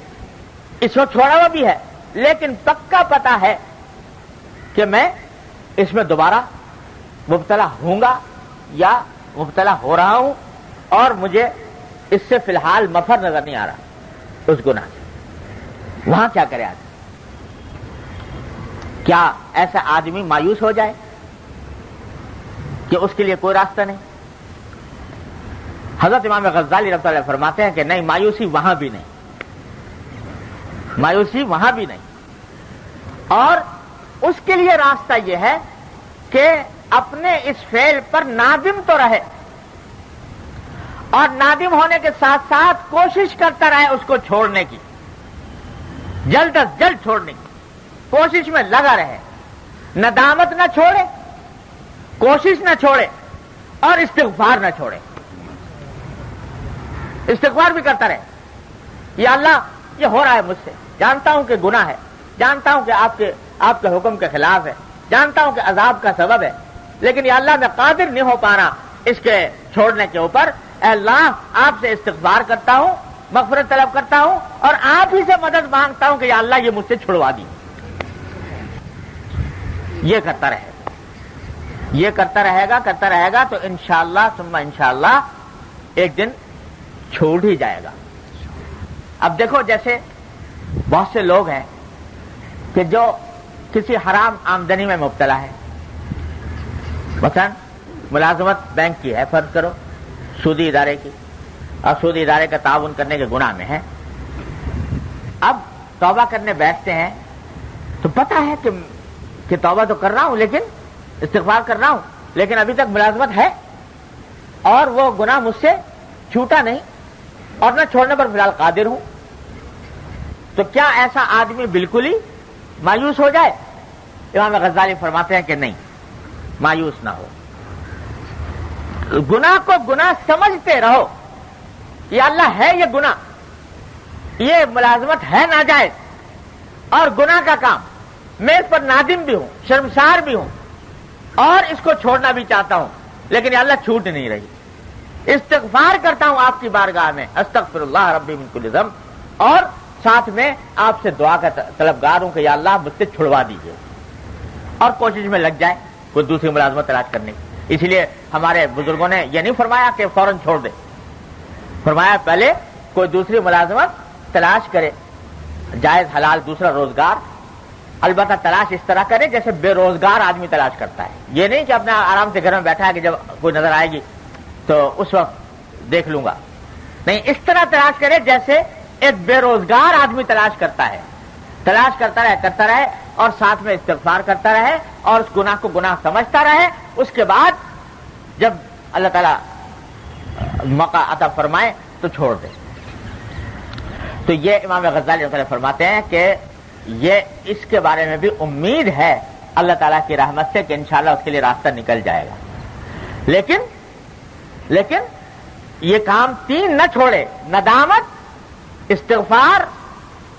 اس کو چھوڑا ہوا بھی ہے، لیکن پکا پتہ ہے کہ میں اس میں دوبارہ مبتلا ہوں گا یا مبتلا ہو رہا ہوں اور مجھے اس سے فی الحال مفر نظر نہیں آ رہا اس گناہ سے، وہاں کیا کرے آدمی؟ کیا ایسا آدمی مایوس ہو جائے کہ اس کے لیے کوئی راستہ نہیں؟ حضرت امام غزالی رحمۃ اللہ فرماتے ہیں کہ نہیں، مایوسی وہاں بھی نہیں، مایوسی وہاں بھی نہیں، اور اس کے لیے راستہ یہ ہے کہ اپنے اس فعل پر نادم تو رہے، اور نادم ہونے کے ساتھ ساتھ کوشش کرتا رہے اس کو چھوڑنے کی، جلد از جلد چھوڑنے کی کوشش میں لگا رہے، ندامت نہ چھوڑے، کوشش نہ چھوڑے، اور استغفار نہ چھوڑے، استغفار بھی کرتا رہے، یا اللہ یہ ہو رہا ہے مجھ سے، جانتا ہوں کہ گناہ ہے، جانتا ہوں کہ آپ کے حکم کے خلاف ہے، جانتا ہوں کہ عذاب کا سبب ہے، لیکن یا اللہ میں قادر نہیں ہو پا رہا اس کے چھوڑنے کے اوپر، اے اللہ آپ سے استغفار کرتا ہوں، مغفرت طلب کرتا ہوں، اور آپ ہی سے مدد مانگتا ہوں کہ یا اللہ یہ مجھ سے چھڑوا دی۔ یہ کرتا رہے گا، یہ کرتا رہے گا تو انشاءاللہ ثم انشاءاللہ ایک دن چھوٹ ہی جائے گا۔ اب دیکھو جیسے بہت سے لوگ ہیں کہ جو کسی حرام آمدنی میں مبتلا ہے، مثلا ملازمت بینک کی ہے فرض کرو، سودی ادارے کی، اور سودی ادارے کا تعاون کرنے کے گناہ میں ہے، اب توبہ کرنے بیٹھتے ہیں تو پتہ ہے کہ توبہ تو کر رہا ہوں، لیکن استغفار کر رہا ہوں، لیکن ابھی تک ملازمت ہے اور وہ گناہ مجھ سے چھوٹا نہیں اور نہ چھوڑنے پر فی الحال قادر ہوں، تو کیا ایسا آدمی بالکل ہی مایوس ہو جائے؟ امام غزالی فرماتے ہیں کہ نہیں، مایوس نہ ہو، گناہ کو گناہ سمجھتے رہو، یا اللہ ہے یہ گناہ، یہ ملازمت ہے ناجائز اور گناہ کا کام، میں اس پر نادم بھی ہوں، شرمسار بھی ہوں، اور اس کو چھوڑنا بھی چاہتا ہوں، لیکن یا اللہ چھوٹ نہیں رہی، استغفار کرتا ہوں آپ کی بارگاہ میں، استغفر اللہ ربی من کل ذنب، اور ساتھ میں آپ سے دعا کا طلبگار ہوں کہ یا اللہ مجھ سے چھڑوا دیجیے، اور کوشش میں لگ جائے کوئی دوسری ملازمت تلاش کرنے کی۔ اسی لیے ہمارے بزرگوں نے یہ نہیں فرمایا کہ فوراً چھوڑ دے، فرمایا پہلے کوئی دوسری ملازمت تلاش کرے، جائز حلال دوسرا روزگار، البتہ تلاش اس طرح کرے جیسے بے روزگار آدمی تلاش کرتا ہے، یہ نہیں کہ اپنا آرام سے گھر میں بیٹھا ہے کہ جب کوئی نظر آئے گی تو اس وقت دیکھ لوں گا، نہیں، اس طرح تلاش کرے جیسے ایک بے روزگار آدمی تلاش کرتا ہے، تلاش کرتا رہے اور ساتھ میں استغفار کرتا رہے اور اس گناہ کو گناہ سمجھتا رہے، اس کے بعد جب اللہ تعالیٰ موقع عطا فرمائے تو چھوڑ دے۔ تو یہ امام غزالی رحمۃ اللہ فرماتے ہیں کہ یہ اس کے بارے میں بھی امید ہے اللہ تعالیٰ کی رحمت سے کہ انشاءاللہ اس کے لیے راستہ نکل جائے گا، لیکن یہ کام تین نہ چھوڑے، ندامت، استغفار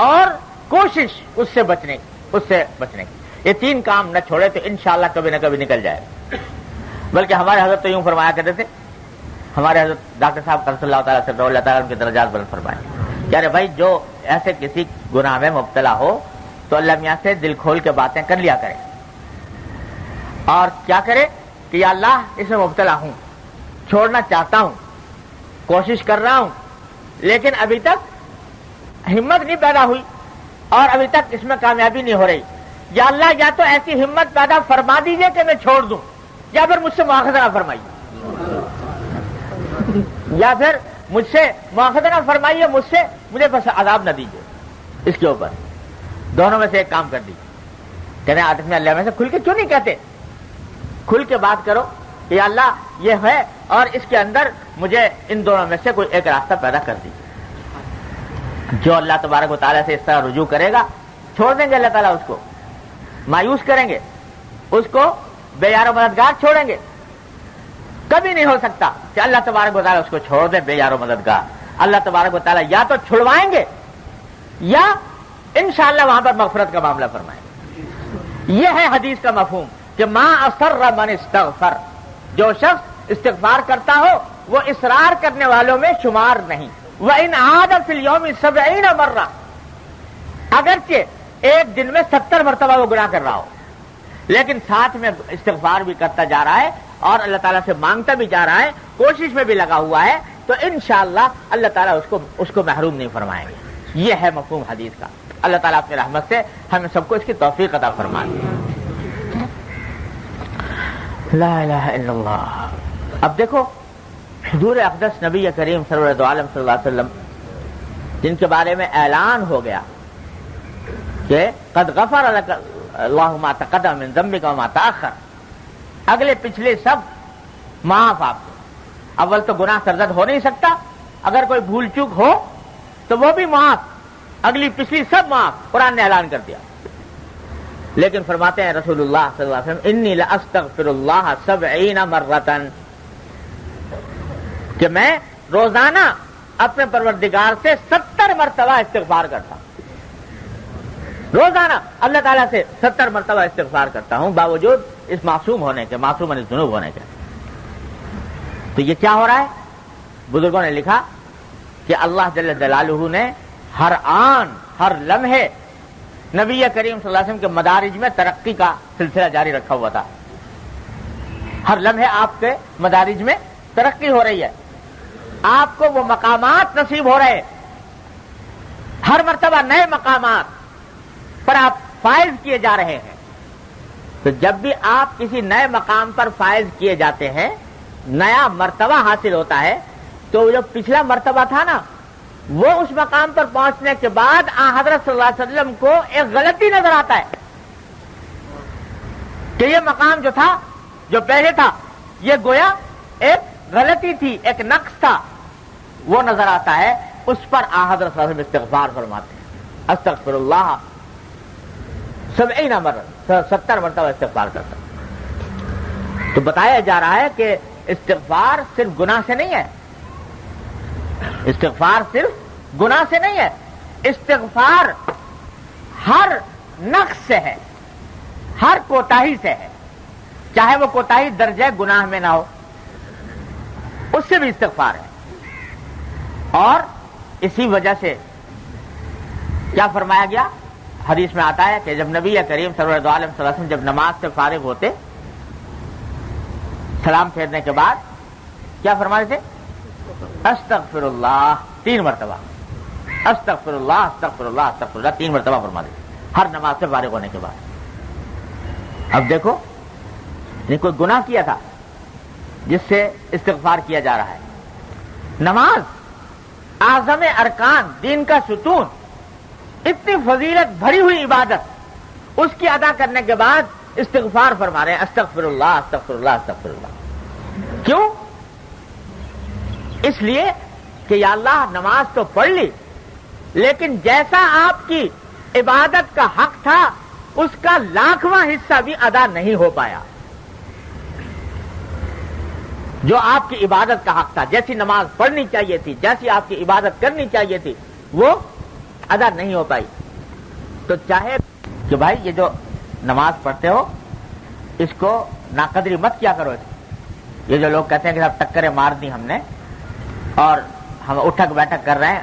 اور کوشش اس سے بچنے کی، یہ تین کام نہ چھوڑے تو انشاءاللہ کبھی نہ کبھی نکل جائے گا۔ بلکہ ہمارے حضرت تو یوں فرمایا کرتے تھے، ہمارے حضرت ڈاکٹر صاحب قدس اللہ تعالیٰ سے اللہ تعالیٰ ان کے درجات بلند فرمائے، یعنی بھائی جو ایسے کسی گناہ میں مبتلا ہو تو اللہ میاں سے دل کھول کے باتیں کر لیا کرے، اور کیا کرے کہ یا اللہ اس میں مبتلا ہوں، چھوڑنا چاہتا ہوں، کوشش کر رہا ہوں، لیکن ابھی تک ہمت نہیں پیدا ہوئی اور ابھی تک اس میں کامیابی نہیں ہو رہی، یا اللہ یا تو ایسی ہمت پیدا فرما دیجئے کہ میں چھوڑ دوں، یا پھر مجھ سے مواخذہ نہ فرمائیے، یا پھر مجھ سے مواخذہ نہ فرمائیے، مجھے بس عذاب نہ دیجیے اس کے اوپر، دونوں میں سے ایک کام کر دیجیے۔ کہنے عاطف میں اللہ میں سے کھل کے کیوں نہیں کہتے؟ کھل کے بات کرو کہ یا اللہ یہ ہے اور اس کے اندر مجھے ان دونوں میں سے کوئی ایک راستہ پیدا کر دیجیے۔ جو اللہ تبارک و تعالیٰ سے اس طرح رجوع کرے گا چھوڑ دیں گے اللہ تعالیٰ اس کو، مایوس کریں گے اس کو، بے یار و مددگار چھوڑیں گے، کبھی نہیں ہو سکتا کہ اللہ تبارک و تعالیٰ اس کو چھوڑ دے بے یار و مددگار۔ اللہ تبارک و تعالیٰ یا تو چھڑوائیں گے یا انشاءاللہ وہاں پر مغفرت کا معاملہ فرمائیں گے۔ یہ ہے حدیث کا مفہوم کہ ما اصر من استغفر، جو شخص استغفار کرتا ہو وہ اصرار کرنے والوں میں شمار نہیں۔ وَإِنْ عَادَ فِي الْيَوْمِ 70 مرہ، اگرچہ ایک دن میں 70 مرتبہ وہ گناہ کر رہا ہو، لیکن ساتھ میں استغفار بھی کرتا جا رہا ہے اور اللہ تعالیٰ سے مانگتا بھی جا رہا ہے, کوشش میں بھی لگا ہوا ہے, تو انشاءاللہ اللہ تعالیٰ اس کو محروم نہیں فرمائیں گے. یہ ہے مفہوم حدیث کا. اللہ تعالیٰ اپنی رحمت سے ہمیں سب کو اس کی توفیق عطا فرمائے. لا الہ الا اللہ. اب دیکھو حضور اقدس نبی کریم سرور عالم صلی اللہ علیہ وسلم جن کے بارے میں اعلان ہو گیا کہ قد غفر لک اللہ ما تقدم من ذنبک وما تأخر, اگلے پچھلے سب معاف آپ کو. اول تو گناہ سرزد ہو نہیں سکتا, اگر کوئی بھول چوک ہو تو وہ بھی معاف, اگلی پچھلی سب معاف, قرآن نے اعلان کر دیا. لیکن فرماتے ہیں رسول اللہ صلی اللہ علیہ وسلم انی لاستغفر اللہ 70 مرۃ, کہ میں روزانہ اپنے پروردگار سے 70 مرتبہ استغفار کرتا ہوں. روزانہ اللہ تعالیٰ سے 70 مرتبہ استغفار کرتا ہوں, باوجود اس معصوم ہونے کے, معصوم عن الذنوب ہونے کے. تو یہ کیا ہو رہا ہے؟ بزرگوں نے لکھا کہ اللہ جل جلالہ نے ہر آن ہر لمحے نبی کریم صلی اللہ علیہ وسلم کے مدارج میں ترقی کا سلسلہ جاری رکھا ہوا تھا. ہر لمحے آپ کے مدارج میں ترقی ہو رہی ہے, آپ کو وہ مقامات نصیب ہو رہے, ہر مرتبہ نئے مقامات پر آپ فائز کیے جا رہے ہیں. تو جب بھی آپ کسی نئے مقام پر فائز کیے جاتے ہیں, نیا مرتبہ حاصل ہوتا ہے, تو جو پچھلا مرتبہ تھا نا, وہ اس مقام پر پہنچنے کے بعد حضرت صلی اللہ علیہ وسلم کو ایک غلطی نظر آتا ہے کہ یہ مقام جو تھا, جو پہلے تھا, یہ گویا ایک غلطی تھی, ایک نقص تھا, وہ نظر آتا ہے. اس پر حضرت صلی اللہ علیہ وسلم استغفار فرماتے ہیں, استغفر اللہ 70 مرۃ, 70 مرتبہ استغفار کرتا. تو بتایا جا رہا ہے کہ استغفار صرف گناہ سے نہیں ہے, استغفار صرف گناہ سے نہیں ہے, استغفار ہر نقص سے ہے, ہر کوتاہی سے ہے, چاہے وہ کوتاہی درجہ گناہ میں نہ ہو, اس سے بھی استغفار ہے. اور اسی وجہ سے کیا فرمایا گیا, حدیث میں آتا ہے کہ جب نبی کریم سرور عالم صلی اللہ علیہ وسلم جب نماز سے فارغ ہوتے, سلام پھیرنے کے بعد کیا فرماتے تھے؟ استغفر اللہ 3 مرتبہ, استغفر اللہ استغفر اللہ استغفر اللہ 3 مرتبہ فرماتے تھے ہر نماز سے فارغ ہونے کے بعد. اب دیکھو, کوئی گناہ کیا تھا جس سے استغفار کیا جا رہا ہے. نماز اعظم ارکان, دین کا ستون, اتنی فضیلت بھری ہوئی عبادت, اس کی ادا کرنے کے بعد استغفار فرما رہے ہیں, استغفر اللہ استغفر اللہ استغفر اللہ. کیوں؟ اس لیے کہ یا اللہ نماز تو پڑھ لی, لیکن جیسا آپ کی عبادت کا حق تھا اس کا 1,00,000واں حصہ بھی ادا نہیں ہو پایا. جو آپ کی عبادت کا حق تھا, جیسی نماز پڑھنی چاہیے تھی, جیسی آپ کی عبادت کرنی چاہیے تھی, وہ ادا نہیں ہو پائی. تو چاہے کہ بھائی یہ جو نماز پڑھتے ہو اس کو ناقدری مت کیا کرو. یہ جو لوگ کہتے ہیں کہ صاحب ٹکریں مار دی ہم نے اور ہم اٹھک بیٹھک کر رہے ہیں,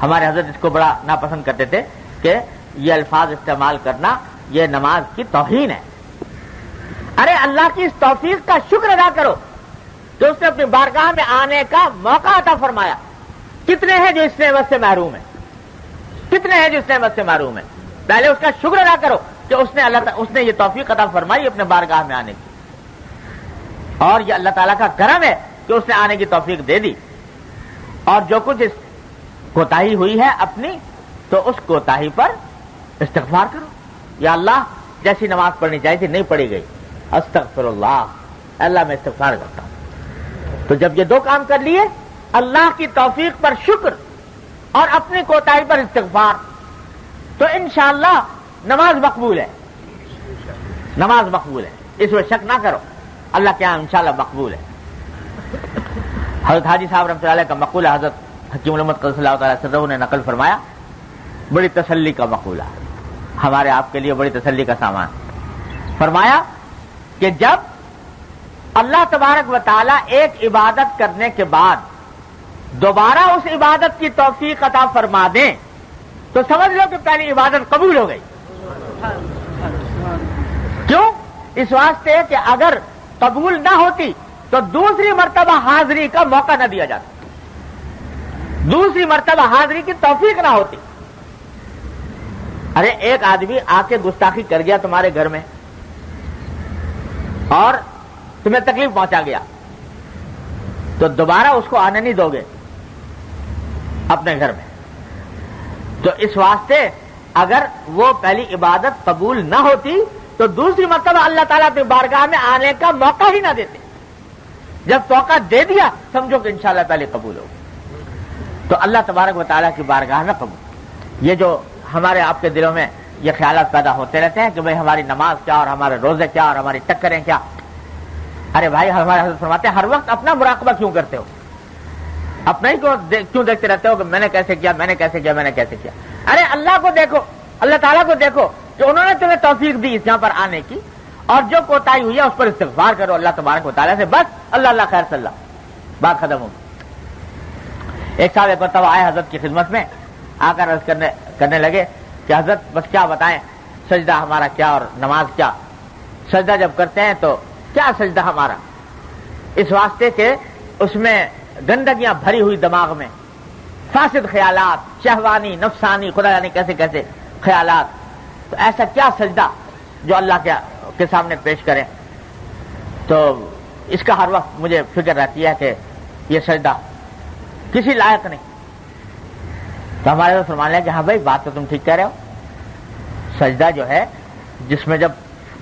ہمارے حضرت اس کو بڑا ناپسند کرتے تھے کہ یہ الفاظ استعمال کرنا یہ نماز کی توہین ہے. ارے اللہ کی اس توفیق کا شکر ادا کرو کہ اس نے اپنی بارگاہ میں آنے کا موقع عطا فرمایا. کتنے ہیں جو اس نعمت سے محروم ہیں, کتنے ہیں جو اس نعمت سے محروم ہیں. پہلے اس کا شکر ادا کرو کہ اس نے یہ توفیق عطا فرمائی اپنے بارگاہ میں آنے کی, اور یہ اللہ تعالیٰ کا کرم ہے کہ اس نے آنے کی توفیق دے دی. اور جو کچھ اس کوتاہی ہوئی ہے اپنی, تو اس کوتاہی پر استغفار کرو. یا اللہ جیسی نماز پڑھنی چاہیے تھی نہیں پڑھی گئی, استغفر اللہ, اللہ میں استغفار کرتا ہوں. تو جب یہ 2 کام کر لیے, اللہ کی توفیق پر شکر اور اپنی کوتاہی پر استغفار, تو انشاءاللہ نماز مقبول ہے, نماز مقبول ہے, اس میں شک نہ کرو, اللہ کے یہاں انشاءاللہ مقبول ہے. حضرت حاجی صاحب رحمۃ اللہ علیہ کا مقولہ حضرت حکیم الامت قدس اللہ تعالیٰ سرہ نے نقل فرمایا, بڑی تسلی کا مقولہ, ہمارے آپ کے لیے بڑی تسلی کا سامان. فرمایا کہ جب اللہ تبارک و تعالیٰ ایک عبادت کرنے کے بعد دوبارہ اس عبادت کی توفیق عطا فرما دیں تو سمجھ لو کہ پہلی عبادت قبول ہو گئی. کیوں؟ اس واسطے کہ اگر قبول نہ ہوتی تو دوسری مرتبہ حاضری کا موقع نہ دیا جاتا، دوسری مرتبہ حاضری کی توفیق نہ ہوتی۔ ارے ایک آدمی آ کے گستاخی کر گیا تمہارے گھر میں اور تمہیں تکلیف پہنچا گیا، تو دوبارہ اس کو آنے نہیں دو گے اپنے گھر میں۔ تو اس واسطے اگر وہ پہلی عبادت قبول نہ ہوتی تو دوسری مرتبہ اللہ تعالیٰ کی بارگاہ میں آنے کا موقع ہی نہ دیتے۔ جب موقع دے دیا سمجھو کہ انشاءاللہ پہلے قبول ہو۔ تو اللہ تبارک و تعالیٰ کی بارگاہ میں قبول۔ یہ جو ہمارے آپ کے دلوں میں یہ خیالات پیدا ہوتے رہتے ہیں کہ بھئی ہماری نماز کیا اور ہمارے روزے کیا اور ہماری ٹکریں کیا۔ ارے بھائی ہمارے حضرت فرماتے ہیں ہر وقت اپنا مراقبہ کیوں کرتے ہو؟ اپنا ہی کیوں دیکھتے رہتے ہو کہ میں نے کیسے کیا، میں نے کیسے کیا، میں نے کیسے کیا؟ ارے اللہ کو دیکھو، اللہ تعالیٰ کو دیکھو کہ انہوں نے تمہیں توفیق دی اس یہاں پر آنے کی، اور جو کوتاہی ہوئی ہے اس پر استغفار کرو اللہ تبارک و تعالیٰ سے، بس اللہ اللہ خیر صلی اللہ، بات ختم ہوگی۔ ایک صاحب ایک مرتبہ آئے حضرت کی خدمت میں، آ کر عرض کرنے لگے کہ حضرت بس کیا بتائیں سجدہ ہمارا کیا اور نماز کیا؟ سجدہ جب کرتے ہیں تو کیا سجدہ ہمارا؟ اس واسطے کہ اس میں گندگیاں بھری ہوئی دماغ میں، فاسد خیالات، شہوانی، نفسانی، خدا جانے کیسے کیسے خیالات، تو ایسا کیا سجدہ جو اللہ کے سامنے پیش کریں؟ تو اس کا ہر وقت مجھے فکر رہتی ہے کہ یہ سجدہ کسی لائق نہیں۔ تو ہمارے تو فرمان ہے کہ ہاں بھائی بات تو تم ٹھیک کہہ رہے ہو، سجدہ جو ہے جس میں جب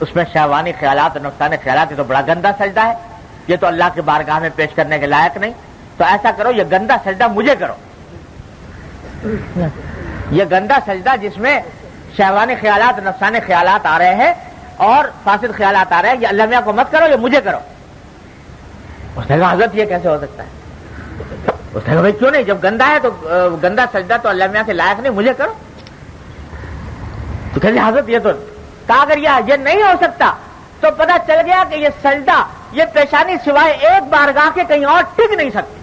اس میں شہوانی خیالات اور نفسانی خیالات، یہ تو بڑا گندا سجدہ ہے، یہ تو اللہ کے بارگاہ میں پیش کرنے کے لائق نہیں۔ تو ایسا کرو یہ گندا سجدہ مجھے کرو، یہ گندا سجدہ جس میں شہوانی خیالات نفسانی خیالات آ رہے ہیں اور فاسد خیالات آ رہے ہیں، یہ اللہ میاں کو مت کرو، یہ مجھے کرو۔ اس نے کہا حضرت یہ کیسے ہو سکتا ہے؟ اس نے کہا بھائی کیوں نہیں، جب گندا ہے تو گندا سجدہ تو اللہ میاں کے لائق نہیں، مجھے کرو۔ تو کہتے حضرت یہ تو کہا اگر یہ نہیں ہو سکتا تو پتہ چل گیا کہ یہ سجدہ، یہ پیشانی سوائے ایک بارگاہ کے کہیں اور ٹک نہیں سکتی،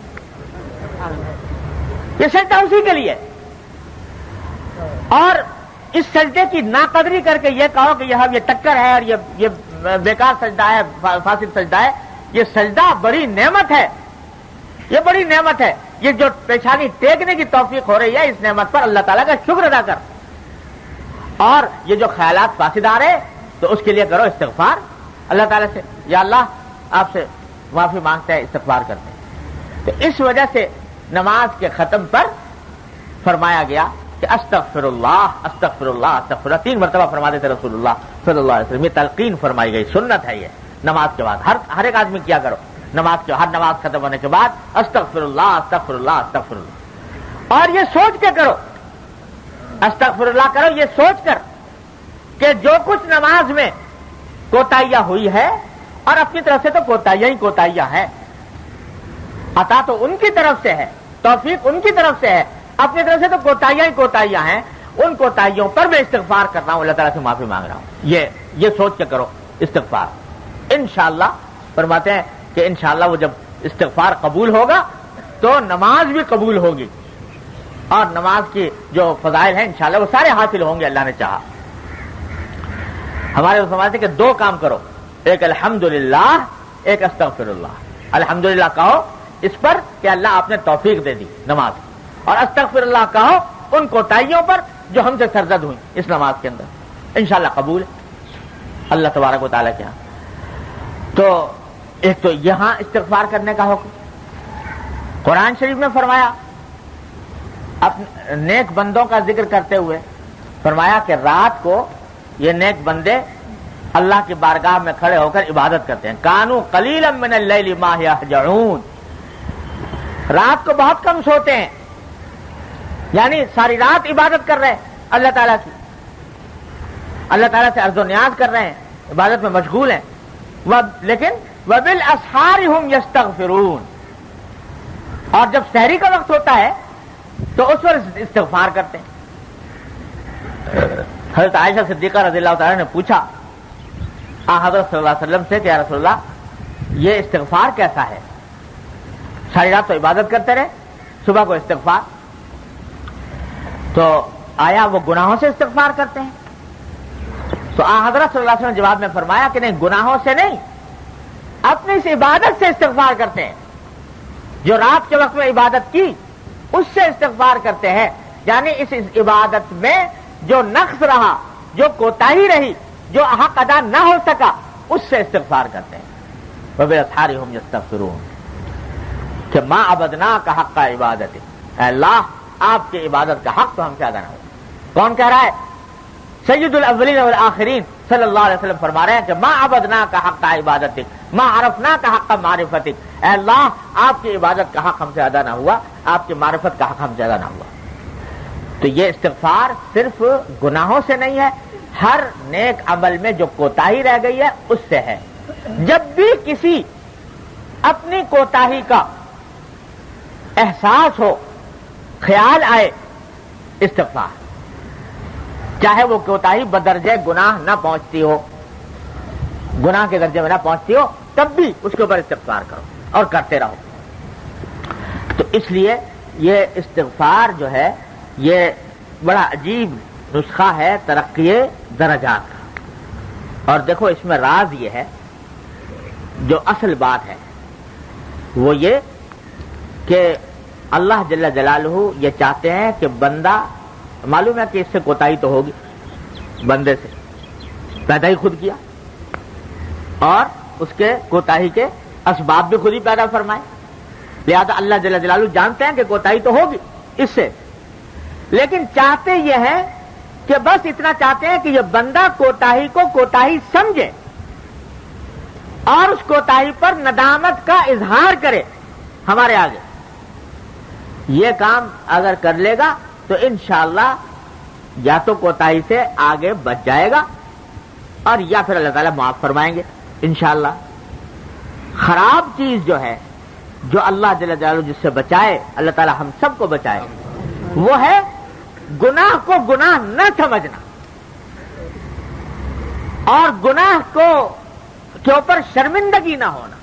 یہ سجدہ اسی کے لیے۔ اور اس سجدے کی ناقدری کر کے یہ کہو کہ یہ ٹکر ہے اور یہ بیکار سجدہ ہے، فاسد سجدہ ہے، یہ سجدہ بڑی نعمت ہے، یہ بڑی نعمت ہے۔ یہ جو پیشانی ٹیکنے کی توفیق ہو رہی ہے اس نعمت پر اللہ تعالیٰ کا شکر ادا کر، اور یہ جو خیالات فاسد آ رہے تو اس کے لیے کرو استغفار اللہ تعالیٰ سے، یا اللہ آپ سے معافی مانگتے ہیں، استغفار کرتے ہیں۔ تو اس وجہ سے نماز کے ختم پر فرمایا گیا کہ استغفر اللہ استغفر اللہ استغفر اللہ، 3 مرتبہ فرما دیتے رسول اللہ صلی اللہ علیہ وسلم۔ یہ تلقین فرمائی گئی، سنت ہے یہ نماز کے بعد، ہر ایک آدمی کیا کرو نماز کے، ہر نماز ختم ہونے کے بعد استغفر اللہ استغفر اللہ استغفر اللہ، اور یہ سوچ کے کرو، استغفر اللہ کرو یہ سوچ کر کہ جو کچھ نماز میں کوتاہیاں ہوئی ہے، اور اپنی طرف سے تو کوتاہیاں ہی کوتاہیاں ہیں، عطا تو ان کی طرف سے ہے، توفیق ان کی طرف سے ہے، اپنی طرف سے تو کوتاہیاں ہی کوتاہیاں ہیں، ان کوتاہیوں پر میں استغفار کر رہا ہوں، اللہ تعالیٰ سے معافی مانگ رہا ہوں، یہ سوچ کے کرو استغفار۔ انشاءاللہ فرماتے ہیں کہ انشاءاللہ وہ جب استغفار قبول ہوگا تو نماز بھی قبول ہوگی، اور نماز کی جو فضائل ہیں انشاءاللہ وہ سارے حاصل ہوں گے اللہ نے چاہا۔ ہمارے فرماتے ہیں کہ 2 کام کرو، ایک الحمدللہ، ایک استغفر اللہ۔ الحمدللہ کہو اس پر کہ اللہ آپ نے توفیق دے دی نماز، اور استغفر اللہ کہو ان کوتاہیوں پر جو ہم سے سرزد ہوئی اس نماز کے اندر، انشاءاللہ قبول ہے اللہ تبارک و تعالیٰ کے ہاں۔ تو ایک تو یہاں استغفار کرنے کا حکم قرآن شریف میں فرمایا، نیک بندوں کا ذکر کرتے ہوئے فرمایا کہ رات کو یہ نیک بندے اللہ کی بارگاہ میں کھڑے ہو کر عبادت کرتے ہیں، کانوا قلیلا من اللیل ما یہجعون، رات کو بہت کم سوتے ہیں، یعنی ساری رات عبادت کر رہے ہیں اللہ تعالیٰ کی، اللہ تعالیٰ سے عرض و نیاز کر رہے ہیں، عبادت میں مشغول ہیں، لیکن وبالاسحار هم یستغفرون، اور جب سحری کا وقت ہوتا ہے تو اس پر استغفار کرتے ہیں۔ حضرت عائشہ صدیقہ رضی اللہ تعالیٰ نے پوچھا حضرت صلی اللہ علیہ وسلم سے کہ یا رسول اللہ یہ استغفار کیسا ہے؟ ساری رات تو عبادت کرتے رہے، صبح کو استغفار، تو آیا وہ گناہوں سے استغفار کرتے ہیں؟ تو حضرت صلی اللہ علیہ وسلم نے جواب میں فرمایا کہ نہیں، گناہوں سے نہیں، اپنی اس عبادت سے استغفار کرتے ہیں. جو رات کے وقت میں عبادت کی اس سے استغفار کرتے ہیں، یعنی اس عبادت میں جو نقص رہا، جو کوتاہی رہی، جو حق ادا نہ ہو سکا، اس سے استغفار کرتے ہیں. وَبِالْأَسْحَارِ هُمْ يَسْتَغْفِرُونَ کہ مَا عَبَدْنَاكَ حَقَّ عِبَادَتِكَ، اے اللہ آپ کی عبادت کا حق تو ہم سے ادا نہ ہو. کون کہہ رہا ہے؟ سید الاولین والآخرین صلی اللہ علیہ وسلم فرما رہے ہیں کہ ما عبدناک حق عبادتک ما عرفناک حق معرفتک، اے اللہ آپ کی عبادت کا حق ہم سے ادا نہ ہوا، آپ کی معرفت کا حق ہم سے ادا نہ ہوا. تو یہ استغفار صرف گناہوں سے نہیں ہے، ہر نیک عمل میں جو کوتاہی رہ گئی ہے اس سے ہے. جب بھی کسی اپنی کوتاہی کا احساس ہو، خیال آئے، استغفار، چاہے وہ کوتاہی بدرجہ گناہ نہ پہنچتی ہو، گناہ کے درجے میں نہ پہنچتی ہو، تب بھی اس کے اوپر استغفار کرو اور کرتے رہو. تو اس لیے یہ استغفار جو ہے یہ بڑا عجیب نسخہ ہے ترقی درجات کا. اور دیکھو اس میں راز یہ ہے، جو اصل بات ہے وہ یہ کہ اللہ جل جلالہ یہ چاہتے ہیں کہ بندہ، معلوم ہے کہ اس سے کوتاہی تو ہوگی، بندے سے پیدا ہی خود کیا اور اس کے کوتاہی کے اسباب بھی خود ہی پیدا فرمائے، لہذا اللہ جل جلالہ جانتے ہیں کہ کوتاہی تو ہوگی اس سے، لیکن چاہتے یہ ہیں کہ بس اتنا چاہتے ہیں کہ یہ بندہ کوتاہی کو کوتاہی سمجھے اور اس کوتاہی پر ندامت کا اظہار کرے ہمارے آگے. یہ کام اگر کر لے گا تو انشاءاللہ یا تو کوتاہی سے آگے بچ جائے گا اور یا پھر اللہ تعالیٰ معاف فرمائیں گے انشاءاللہ. خراب چیز جو ہے، جو اللہ جل جلالہ جس سے بچائے، اللہ تعالیٰ ہم سب کو بچائے، وہ ہے گناہ کو گناہ نہ سمجھنا اور گناہ کے اوپر شرمندگی نہ ہونا،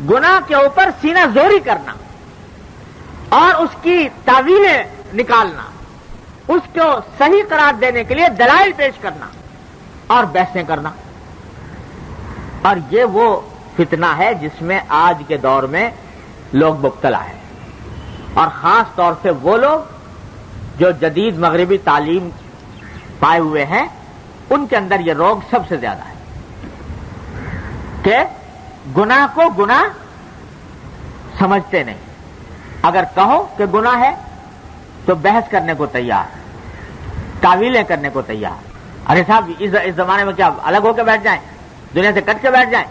گناہ کے اوپر سینہ زوری کرنا اور اس کی تعویلیں نکالنا، اس کو صحیح قرار دینے کے لیے دلائل پیش کرنا اور بحثیں کرنا. اور یہ وہ فتنہ ہے جس میں آج کے دور میں لوگ مبتلا ہیں، اور خاص طور سے وہ لوگ جو جدید مغربی تعلیم پائے ہوئے ہیں، ان کے اندر یہ روگ سب سے زیادہ ہے کہ گناہ کو گناہ سمجھتے نہیں. اگر کہو کہ گناہ ہے تو بحث کرنے کو تیار، تعویلیں کرنے کو تیار. ارے صاحب اس زمانے میں کیا الگ ہو کے بیٹھ جائیں، دنیا سے کٹ کے بیٹھ جائیں؟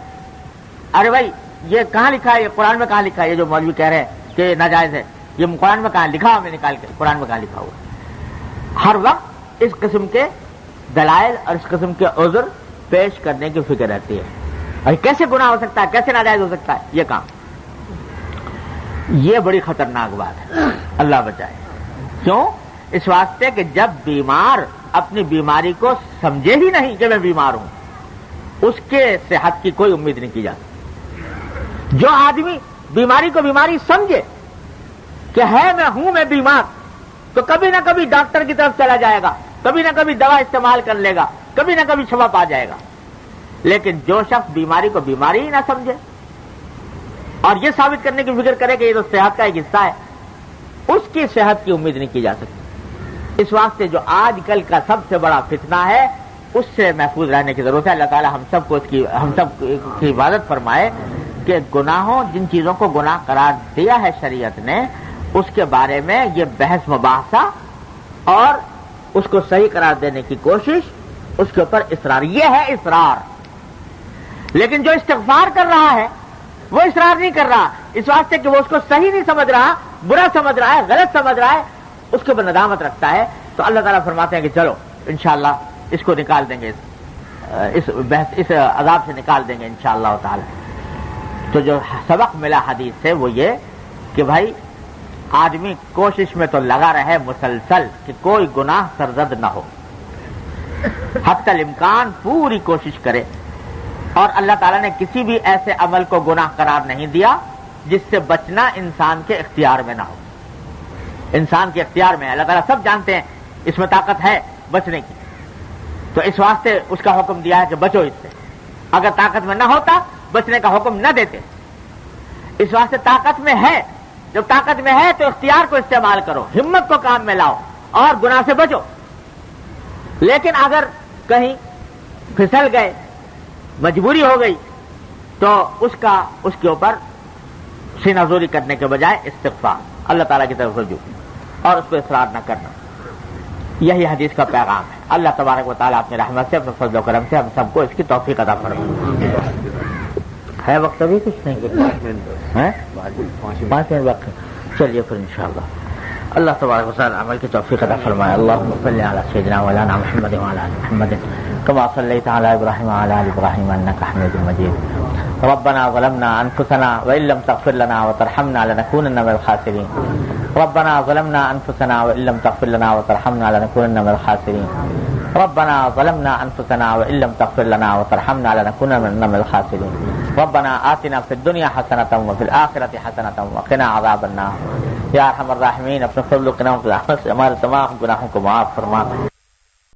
ارے بھائی یہ کہاں لکھا ہے، یہ قرآن میں کہاں لکھا ہے؟ یہ جو مولوی کہہ رہے ہیں کہ ناجائز ہے، یہ قرآن میں کہاں لکھا ہوا؟ میں نکال کے قرآن میں کہاں لکھا ہوا؟ ہر وقت اس قسم کے دلائل اور اس قسم کے عذر پیش کرنے کی فکر رہتی ہے. اور کیسے گناہ ہو سکتا ہے، کیسے ناجائز ہو سکتا ہے یہ کام؟ یہ بڑی خطرناک بات ہے، اللہ بچائے. کیوں؟ اس واسطے کہ جب بیمار اپنی بیماری کو سمجھے ہی نہیں کہ میں بیمار ہوں، اس کے صحت کی کوئی امید نہیں کی جاتی. جو آدمی بیماری کو بیماری سمجھے کہ ہے میں بیمار، تو کبھی نہ کبھی ڈاکٹر کی طرف چلا جائے گا، کبھی نہ کبھی دوا استعمال کر لے گا، کبھی نہ کبھی شفا پا جائے گا. لیکن جو شخص بیماری کو بیماری ہی نہ سمجھے اور یہ ثابت کرنے کی فکر کرے کہ یہ تو صحت کا ایک حصہ ہے، اس کی صحت کی امید نہیں کی جا سکتی. اس واسطے جو آج کل کا سب سے بڑا فتنہ ہے، اس سے محفوظ رہنے کی ضرورت ہے. اللہ تعالی ہم سب کی حفاظت فرمائے کہ گناہوں، جن چیزوں کو گناہ قرار دیا ہے شریعت نے، اس کے بارے میں یہ بحث مباحثہ اور اس کو صحیح قرار دینے کی کوشش، اس کے اوپر اصرار، یہ ہے اصرار. لیکن جو استغفار کر رہا ہے وہ اصرار نہیں کر رہا، اس واسطے کہ وہ اس کو صحیح نہیں سمجھ رہا، برا سمجھ رہا ہے، غلط سمجھ رہا ہے، اس کے اوپر ندامت رکھتا ہے. تو اللہ تعالیٰ فرماتے ہیں کہ چلو انشاءاللہ اس کو نکال دیں گے، اس عذاب سے نکال دیں گے انشاءاللہ تعالی. تو جو سبق ملا حدیث سے وہ یہ کہ بھائی آدمی کوشش میں تو لگا رہے مسلسل کہ کوئی گناہ سرزد نہ ہو، حتی الامکان پوری کوشش کرے. اور اللہ تعالیٰ نے کسی بھی ایسے عمل کو گناہ قرار نہیں دیا جس سے بچنا انسان کے اختیار میں نہ ہو. انسان کے اختیار میں اللہ تعالیٰ سب جانتے ہیں اس میں طاقت ہے بچنے کی، تو اس واسطے اس کا حکم دیا ہے کہ بچو اس سے. اگر طاقت میں نہ ہوتا بچنے کا حکم نہ دیتے. اس واسطے طاقت میں ہے. جب طاقت میں ہے تو اختیار کو استعمال کرو, ہمت کو کام میں لاؤ اور گناہ سے بچو. لیکن اگر کہیں پھسل گئے, مجبوری ہو گئی, تو اس کے اوپر سینہ زوری کرنے کے بجائے استغفار, اللہ تعالیٰ کی طرف رجوع اور اس پہ اصرار نہ کرنا. یہی حدیث کا پیغام ہے. اللہ تبارک و تعالیٰ اپنی رحمت سے, اپنے فضل و کرم سے ہم سب کو اس کی توفیق عطا فرمائے. ہے وقت ابھی کچھ نہیں, 5 منٹ وقت. چلیے پھر انشاءاللہ اللہ تبارک و تعالیٰ عمل کی توفیق عطا فرمائے. اللهم صل علی سیدنا مولانا محمد وعلی آل محمد كما صليت على ابراهيم وعلى ال ابراهيم انك حميد مجيد. ربنا ظلمنا انفسنا وان لم تغفر لنا وترحمنا لنكونن من الخاسرين. ربنا ظلمنا انفسنا وان لم تغفر لنا وترحمنا لنكونن من الخاسرين. ربنا ظلمنا انفسنا وان لم تغفر لنا وترحمنا لنكونن من الخاسرين. ربنا آتنا في الدنيا حسنة وفي الآخرة حسنة وقنا عذاب النار. یا ارحم الراحمین, اپنے فضل و کرم سے ہمارے تمام گناہوں کو معاف فرما.